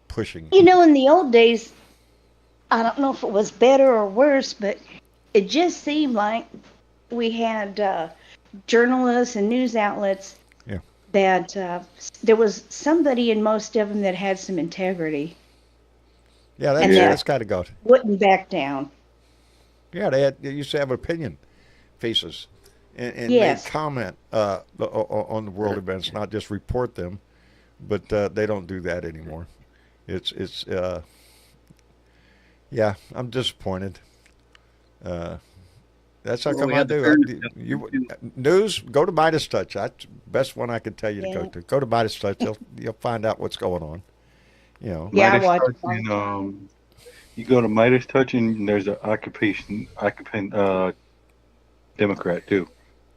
pushing. You know, in the old days, I don't know if it was better or worse, but it just seemed like we had journalists and news outlets that there was somebody in most of them that had some integrity. Yeah, And that's got to go. Wouldn't back down. Yeah, they used to have opinion pieces and Yes. they comment on the world events, not just report them. But they don't do that anymore. It's yeah, I'm disappointed. That's how come I do. News, go to Midas Touch. That's the best one I can tell you to go to. Go to Midas Touch. You'll find out what's going on. Yeah, I Midas watched Touch You go to Midas Touch, and there's an occupant Democrat too.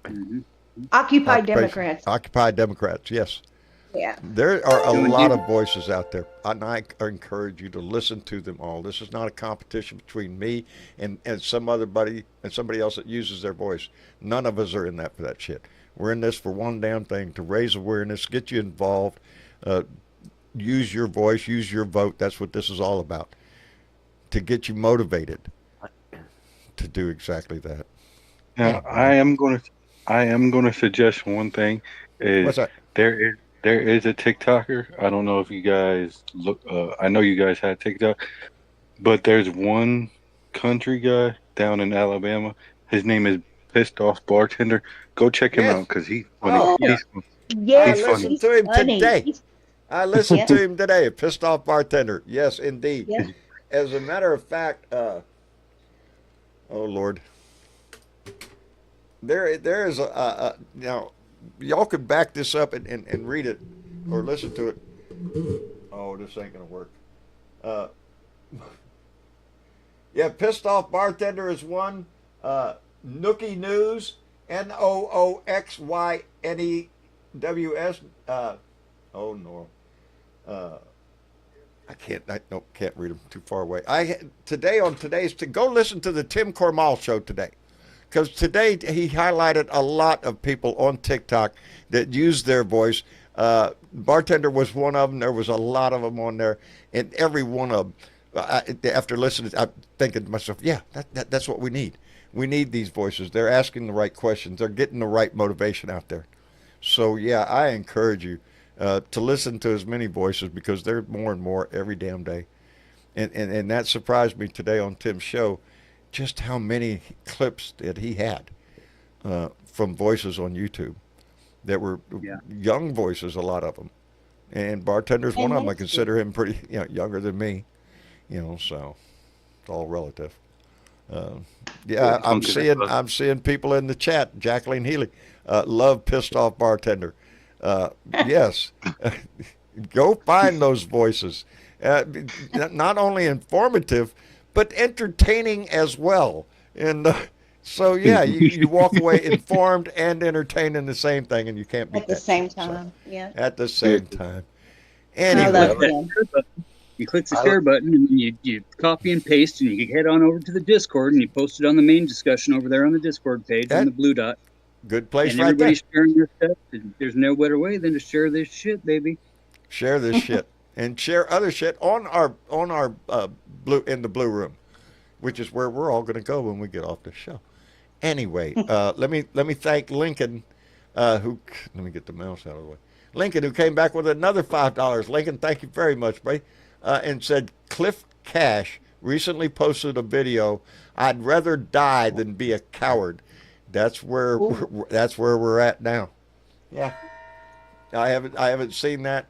Mhm. Occupy Occupation, Democrats. Occupy Democrats, yes. Yeah. There are a So lot indeed. of voices out there, and I encourage you to listen to them all. This is not a competition between me and somebody and somebody else that uses their voice. None of us are in that for that shit. We're in this for one damn thing: to raise awareness, get you involved, uh, use your voice, use your vote. That's what this is all about. To get you motivated to do exactly that. Now, I am gonna suggest one thing What's is that? there is a TikToker. I don't know if you guys look. I know you guys had TikTok, but there's one country guy down in Alabama. His name is Pissed Off Bartender. Go check him Yes. out because he's funny. Oh, Oh, Yeah. I He's yes, funny. listened he's to him funny. today. I listened Yeah. to him today. Pissed Off Bartender. Yes, indeed. Yeah. As a matter of fact, oh Lord, there is a now y'all could back this up and read it or listen to it. Oh, this ain't gonna work. Uh, yeah, Pissed Off Bartender is one. Nookie News, Nooxynews. Oh no. I can't read them too far away. Today's to go listen to the Tim Cormal show today, because today he highlighted a lot of people on TikTok that use their voice. Bartender was one of them. There was a lot of them on there, and every one of them. After listening, I'm thinking to myself, yeah, that's what we need. We need these voices. They're asking the right questions. They're getting the right motivation out there. So yeah, I encourage you to listen to as many voices because there's more and more every damn day. And that surprised me today on Tim's show, just how many clips that he had from voices on YouTube that were Yeah. young voices, a lot of them. And Bartender's one And of them. I that's consider him pretty, younger than me, so it's all relative. Yeah, I'm seeing people in the chat. Jacqueline Healy, love Pissed Off Bartender. Yes, go find those voices. Not only informative, but entertaining as well. And so yeah, you walk away informed and entertained in the same thing, and you can't beat At the that same shit. So, time. Yeah. at the same time. I Anyway, love Click him. that share button. You click the share button, and then you copy and paste, and you head on over to the Discord, and you post it on the main discussion over there on the Discord page in That- the blue dot. good place And right there. everybody's sharing their stuff. And there's no better way than to share this shit, baby. Share this shit and share other shit on our blue in the blue room, which is where we're all going to go when we get off the show. Anyway, let me thank Lincoln, who let me get the mouse out of the way. Lincoln, who came back with another $5. Lincoln, thank you very much, buddy, and said Cliff Cash recently posted a video. I'd rather die than be a coward. That's where we're at now. Yeah. I haven't seen that.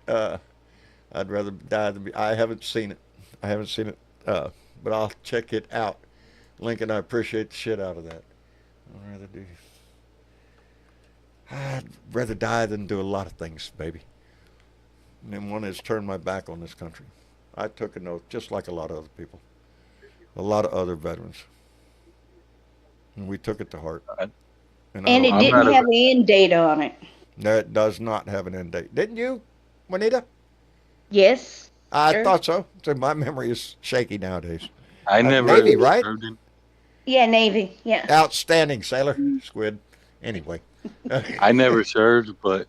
I'd rather die than be. I haven't seen it. But I'll check it out. Lincoln, I appreciate the shit out of that. I'd rather die than do a lot of things, baby. And one is turn my back on this country. I took an oath, just like a lot of other people, a lot of other veterans, and we took it to heart. And it I'm didn't not a- have an end date on it. No, it does not have an end date. Didn't you, Juanita? Yes. I Sure. thought so. So my memory is shaky nowadays. I never Navy, right? served in- Yeah, Navy. Yeah. Outstanding sailor, squid. Anyway, I never served, but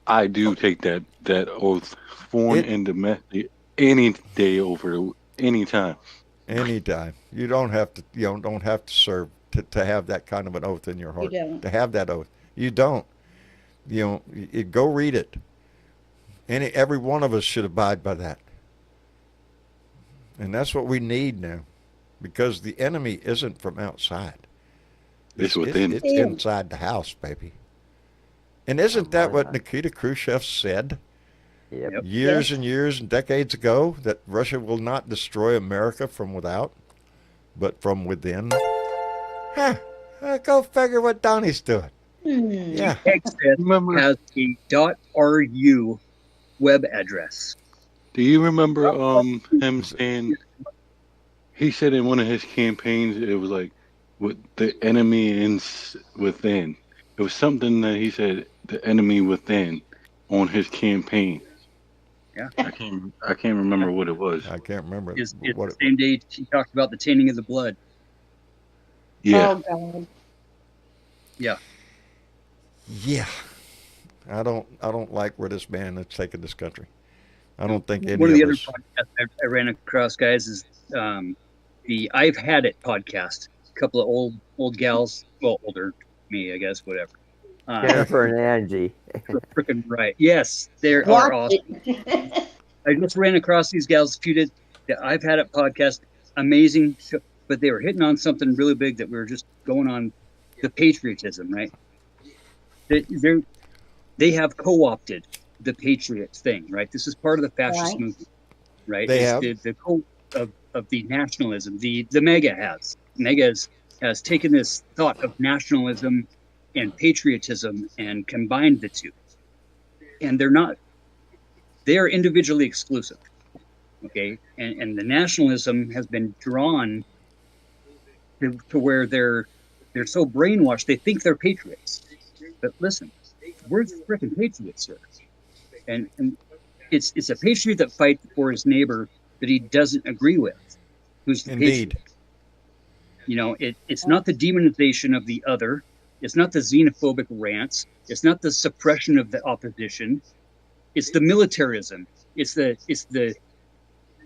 I do take that oath, foreign It- and domestic, any day over any time. anytime. You don't have to. You don't have to serve to have that kind of an oath in your heart. don't. To have that oath, you don't. Go read it. Every one of us should abide by that. And that's what we need now, because the enemy isn't from outside. It's within. It's inside the house, baby. And isn't that what Nikita Khrushchev said Yep. years Yes. and years and decades ago, that Russia will not destroy America from without, but from within? Huh. Go figure what Donnie's doing. Yeah. Texas Remember? has a .ru web address. Do you remember him saying he said in one of his campaigns, it was like, with the enemy within. It was something that he said, the enemy within, on his campaign. Yeah. I can't remember what it was. I can't remember Is what the it same day he talked about the tainting of the blood. Yeah. Oh God. Yeah. Yeah, I don't like where this man has taken this country. I don't think any One of the of other us. podcasts I ran across, guys, is the I've Had It podcast. A couple of old gals, well, older than me, I guess, whatever. Jennifer and Angie. Freaking right. Yes, they are Watch awesome. it. I just ran across these gals a few days. The I've Had It podcast, amazing show, but they were hitting on something really big that we were just going on, the patriotism, right? They have co-opted the patriots thing, right? This is part of the fascist Right. movement, right? They Is have. the cult of the nationalism. The MAGA has taken this thought of nationalism and patriotism and combined the two, and they are individually exclusive. Okay, and the nationalism has been drawn to where they're so brainwashed they think they're patriots. But listen, we're freaking patriots here, and it's a patriot that fights for his neighbor that he doesn't agree with, who's the Indeed. patriot. You know, it's not the demonization of the other. It's not the xenophobic rants. It's not the suppression of the opposition. It's the militarism. It's the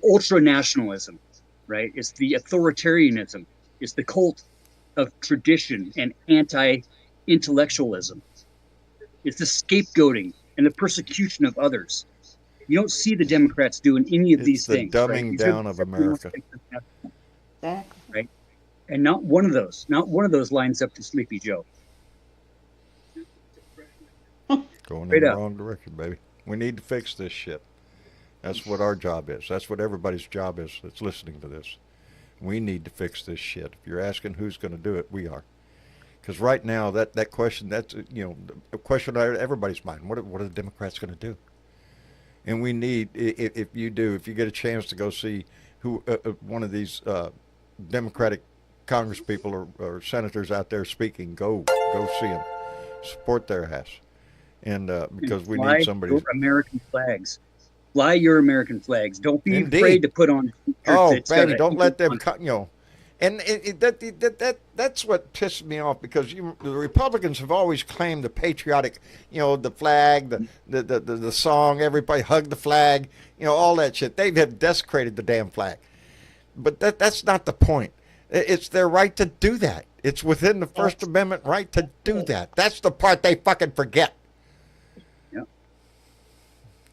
ultra nationalism, right? It's the authoritarianism. It's the cult of tradition and anti-intellectualism. It's the scapegoating and the persecution of others. You don't see the Democrats doing any of It's these the things. dumbing right? These are down of America. Exactly. And not one of those lines up to Sleepy Joe. Going Straight in the up. wrong direction, baby. We need to fix this shit. That's what our job is. That's what everybody's job is that's listening to this. We need to fix this shit. If you're asking who's going to do it, we are. Because right now, that question, that's a question on everybody's mind. What are the Democrats going to do? And we need, if you get a chance to go see who one of these Democratic congresspeople or senators out there speaking, go see them, support their ass, and because we need somebody. Your American flags. Fly your American flags. Don't be Indeed. afraid to put on. Oh, baby, don't let them cut. And that's what pisses me off, because the Republicans have always claimed the patriotic, the flag, the song, everybody hug the flag, all that shit. They have desecrated the damn flag. But that's not the point. It's their right to do that. It's within the First Amendment right to do that. That's the part they fucking forget. Yeah.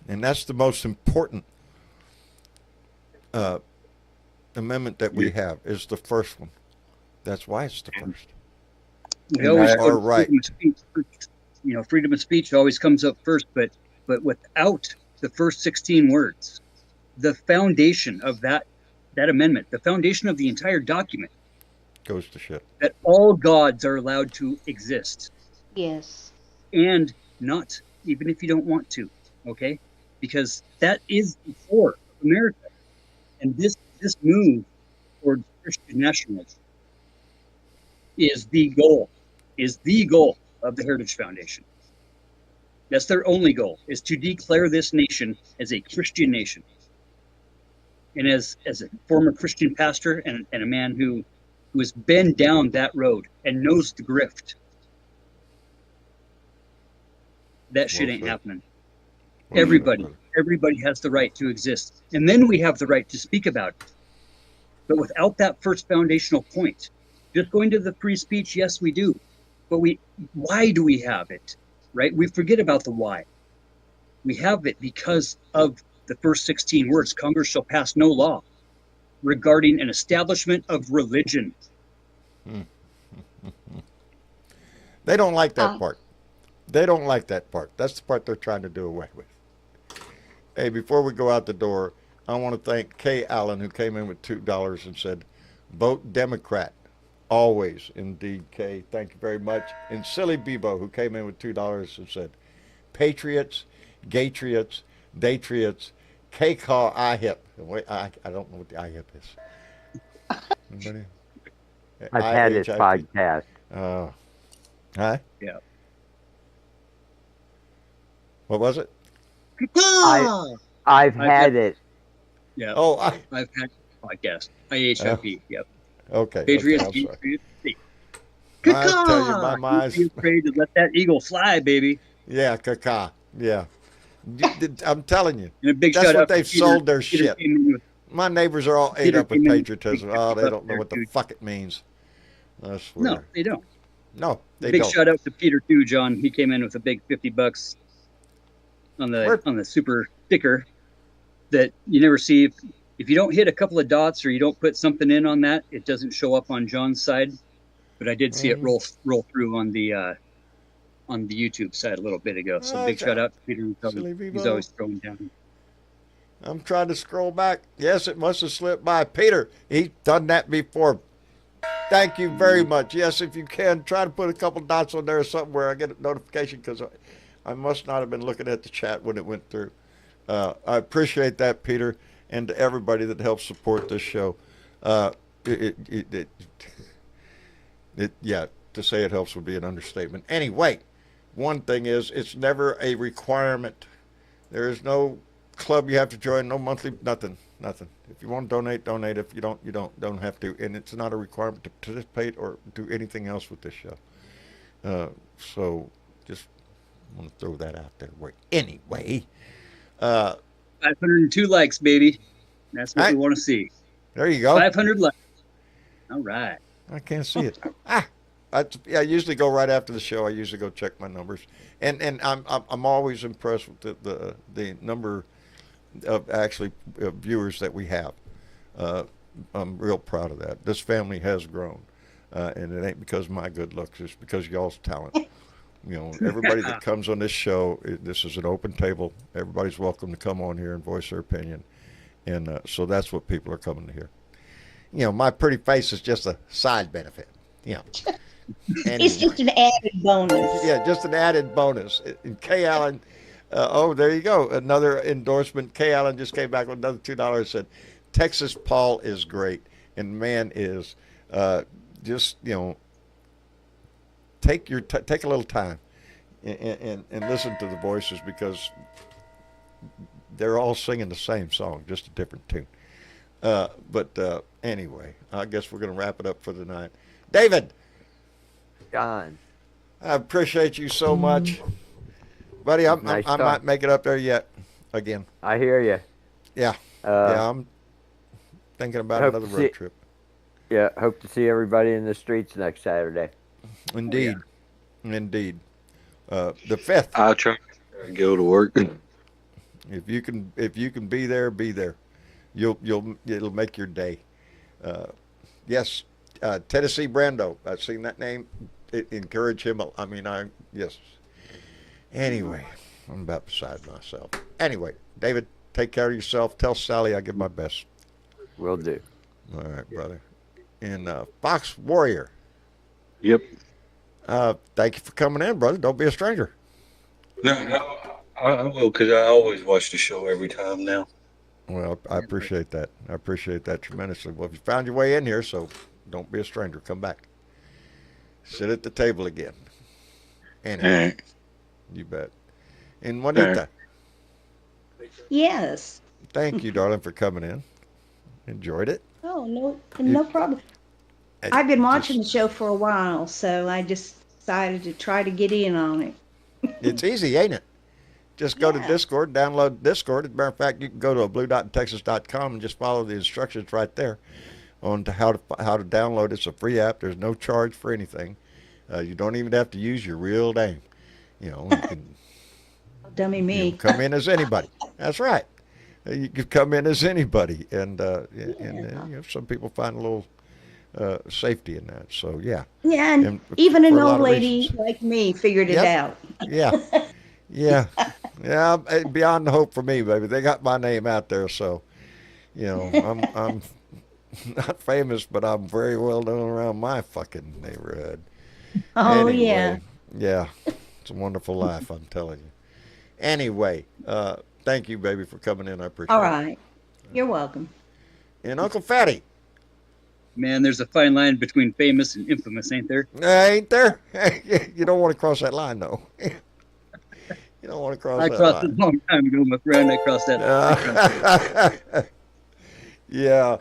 And that's the most important amendment that we have, is the first one. That's why it's the first. We always are right. Freedom of speech first. Freedom of speech always comes up first, but without the first 16 words, the foundation of that amendment, the foundation of the entire document, goes to shit. that all gods are allowed to exist, Yes. and not even if you don't want to, okay? Because that is the core of America, and this move towards Christian nationalism is the goal of the Heritage Foundation. That's their only goal, is to declare this nation as a Christian nation. And as a former Christian pastor and a man who has been down that road and knows the grift, that shit ain't happening. Everybody has the right to exist. And then we have the right to speak about it. But without that first foundational point, just going to the free speech, yes, we do. But why do we have it, right? We forget about the why. We have it because of the first 16 words: Congress shall pass no law regarding an establishment of religion. They don't like that part. They don't like that part. That's the part they're trying to do away with. Hey, before we go out the door, I want to thank Kay Allen, who came in with $2 and said, vote Democrat. Always. Indeed, Kay. Thank you very much. And Silly Bebo, who came in with $2 and said, Patriots, Gatriots, Datriots, K-Call IHIP. Wait, I don't know what the IHIP is. Anybody? I've had this IHIP. podcast. Huh? Yeah. What was it? I've I've had had- it. Yeah. Oh, I've had podcast. IHIP. Yep. okay. Patriots. Okay, I'm sorry. Patriots. I tell you, my Don't mind's. be afraid to let that eagle fly, baby. Yeah, caca. Yeah. I'm telling you. And a big That's shout what out to they've Peter. sold their Peter shit. came in with- My neighbors are all ate Peter up with came in- patriotism. Oh, they don't know what the Dude. fuck it means. I swear. No, they don't. No, they Big don't. shout out to Peter too, John. He came in with a big $50 on the super sticker that you never see. If you don't hit a couple of dots or you don't put something in on that, it doesn't show up on John's side. But I did see it roll through on the YouTube side a little bit ago. So big shout out to Peter. Silly He's Vivo. always throwing down. I'm trying to scroll back. Yes, it must have slipped by. Peter, he's done that before. Thank you very much. Yes, if you can, try to put a couple dots on there or something where I get a notification, because I must not have been looking at the chat when it went through. I appreciate that, Peter, and to everybody that helps support this show. Yeah, to say it helps would be an understatement. Anyway, one thing is, it's never a requirement. There is no club you have to join, no monthly, nothing. If you want to donate, donate. If you don't, you don't have to. And it's not a requirement to participate or do anything else with this show. So just want to throw that out there. Anyway. 502 likes, baby. That's what we want to see. There you go. 500 likes. All right. I can't see it. I usually go right after the show. I usually go check my numbers, and I'm always impressed with the number of viewers that we have. I'm real proud of that. This family has grown, and it ain't because of my good looks. It's because y'all's talent. You know, everybody that comes on this show, this is an open table. Everybody's welcome to come on here and voice their opinion, and so that's what people are coming to hear. You know, my pretty face is just a side benefit. You know. Anyway. It's just an added bonus. Yeah, just an added bonus. And Kay Allen, there you go. Another endorsement. Kay Allen just came back with another $2. Said, Texas Paul is great. And man is just, you know, take a little time and listen to the voices, because they're all singing the same song, just a different tune. But anyway, I guess we're going to wrap it up for the night. David. John. I appreciate you so much. Buddy, I might make it up there yet again. I hear you. Yeah. I'm thinking about another road trip. Yeah, hope to see everybody in the streets next Saturday. Indeed. Indeed. The 5th. I'll try to go to work. If you can be there, be there. It'll make your day. Yes, Tennessee Brando. I've seen that name. Encourage him. Yes. Anyway, I'm about beside myself. Anyway, David, take care of yourself. Tell Sally I give my best. Will do. All right, brother. And Fox Warrior. Yep. Thank you for coming in, brother. Don't be a stranger. No, I will, because I always watch the show every time now. Well, I appreciate that. I appreciate that tremendously. Well, if you found your way in here, so don't be a stranger. Come back. Sit at the table again. Anyway, Right. You bet. And Juanita, Yes. thank you, darling, for coming in. Enjoyed it. Oh, no problem. I've been watching the show for a while, so I just decided to try to get in on it. It's easy, ain't it? Just go to Yeah. Discord, download Discord. As a matter of fact, you can go to bluedotintexas.com and just follow the instructions right there on how to download. It's a free app. There's no charge for anything. You don't even have to use your real name. You know, you can Dummy me. come in as anybody. That's right. You can come in as anybody, and some people find a little safety in that. So yeah. Yeah, and And even for an a lot old of lady reasons. like me figured it Yep. out. Yeah. Beyond the hope for me, baby. They got my name out there, so you know I'm not famous, but I'm very well known around my fucking neighborhood. Oh, Anyway, yeah. It's a wonderful life, I'm telling you. Anyway, thank you, baby, for coming in. I appreciate All it. right. You're welcome. And Uncle Fatty. Man, there's a fine line between famous and infamous, ain't there? Ain't there? You don't want to cross that line, though. You don't want to cross I that crossed it line. a long time ago, my friend. I crossed that. Yeah,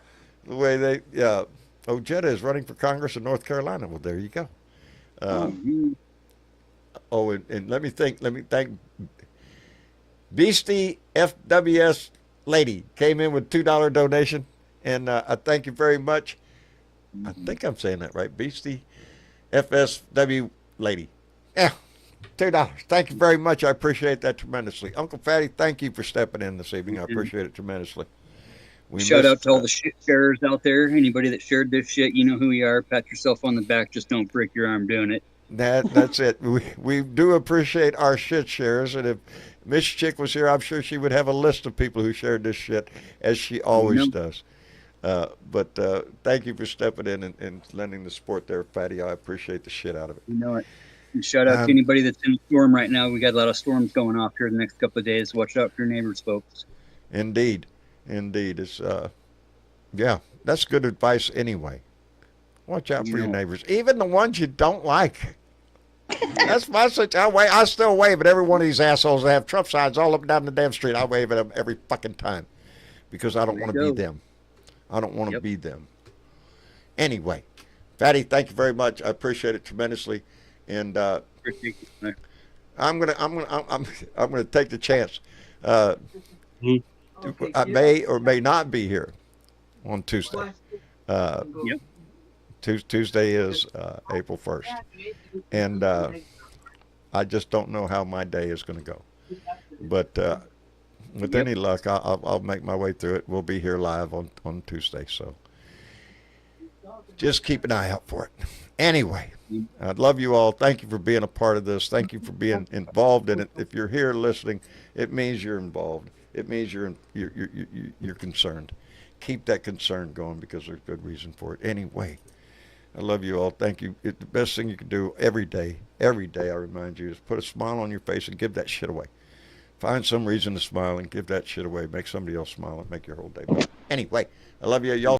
the way they, yeah. Ojeda is running for Congress in North Carolina. Well, there you go. And let me thank Beastie FWS Lady came in with $2 donation, and I thank you very much. I think I'm saying that right. Beastie FSW Lady. Yeah, $2. Thank you very much. I appreciate that tremendously. Uncle Fatty, thank you for stepping in this evening. I appreciate it tremendously. Shout out to all the shit sharers out there. Anybody that shared this shit, you know who you are. Pat yourself on the back. Just don't break your arm doing it. That's it. We do appreciate our shit shares, and if Miss Chick was here, I'm sure she would have a list of people who shared this shit, as she always does. But thank you for stepping in and lending the support there, Patty. I appreciate the shit out of it. You know it. And shout out to anybody that's in a storm right now. We got a lot of storms going off here the next couple of days. Watch out for your neighbors, folks. Indeed. It's yeah, that's good advice anyway. Watch out for your neighbors, even the ones you don't like. That's my situation. I still wave at every one of these assholes that have Trump signs all up and down the damn street. I wave at them every fucking time because I don't want to be them. I don't want to be them. Anyway, Fatty, thank you very much. I appreciate it tremendously, and I'm gonna take the chance. I may or may not be here on Tuesday. Tuesday is April 1st, and I just don't know how my day is going to go. But with any luck, I'll make my way through it. We'll be here live on Tuesday, so just keep an eye out for it. Anyway, I love you all. Thank you for being a part of this. Thank you for being involved in it. If you're here listening, it means you're involved. It means you're concerned. Keep that concern going because there's good reason for it. Anyway, I love you all. Thank you. The best thing you can do every day, I remind you, is put a smile on your face and give that shit away. Find some reason to smile and give that shit away. Make somebody else smile and make your whole day better. Anyway, I love you. Y'all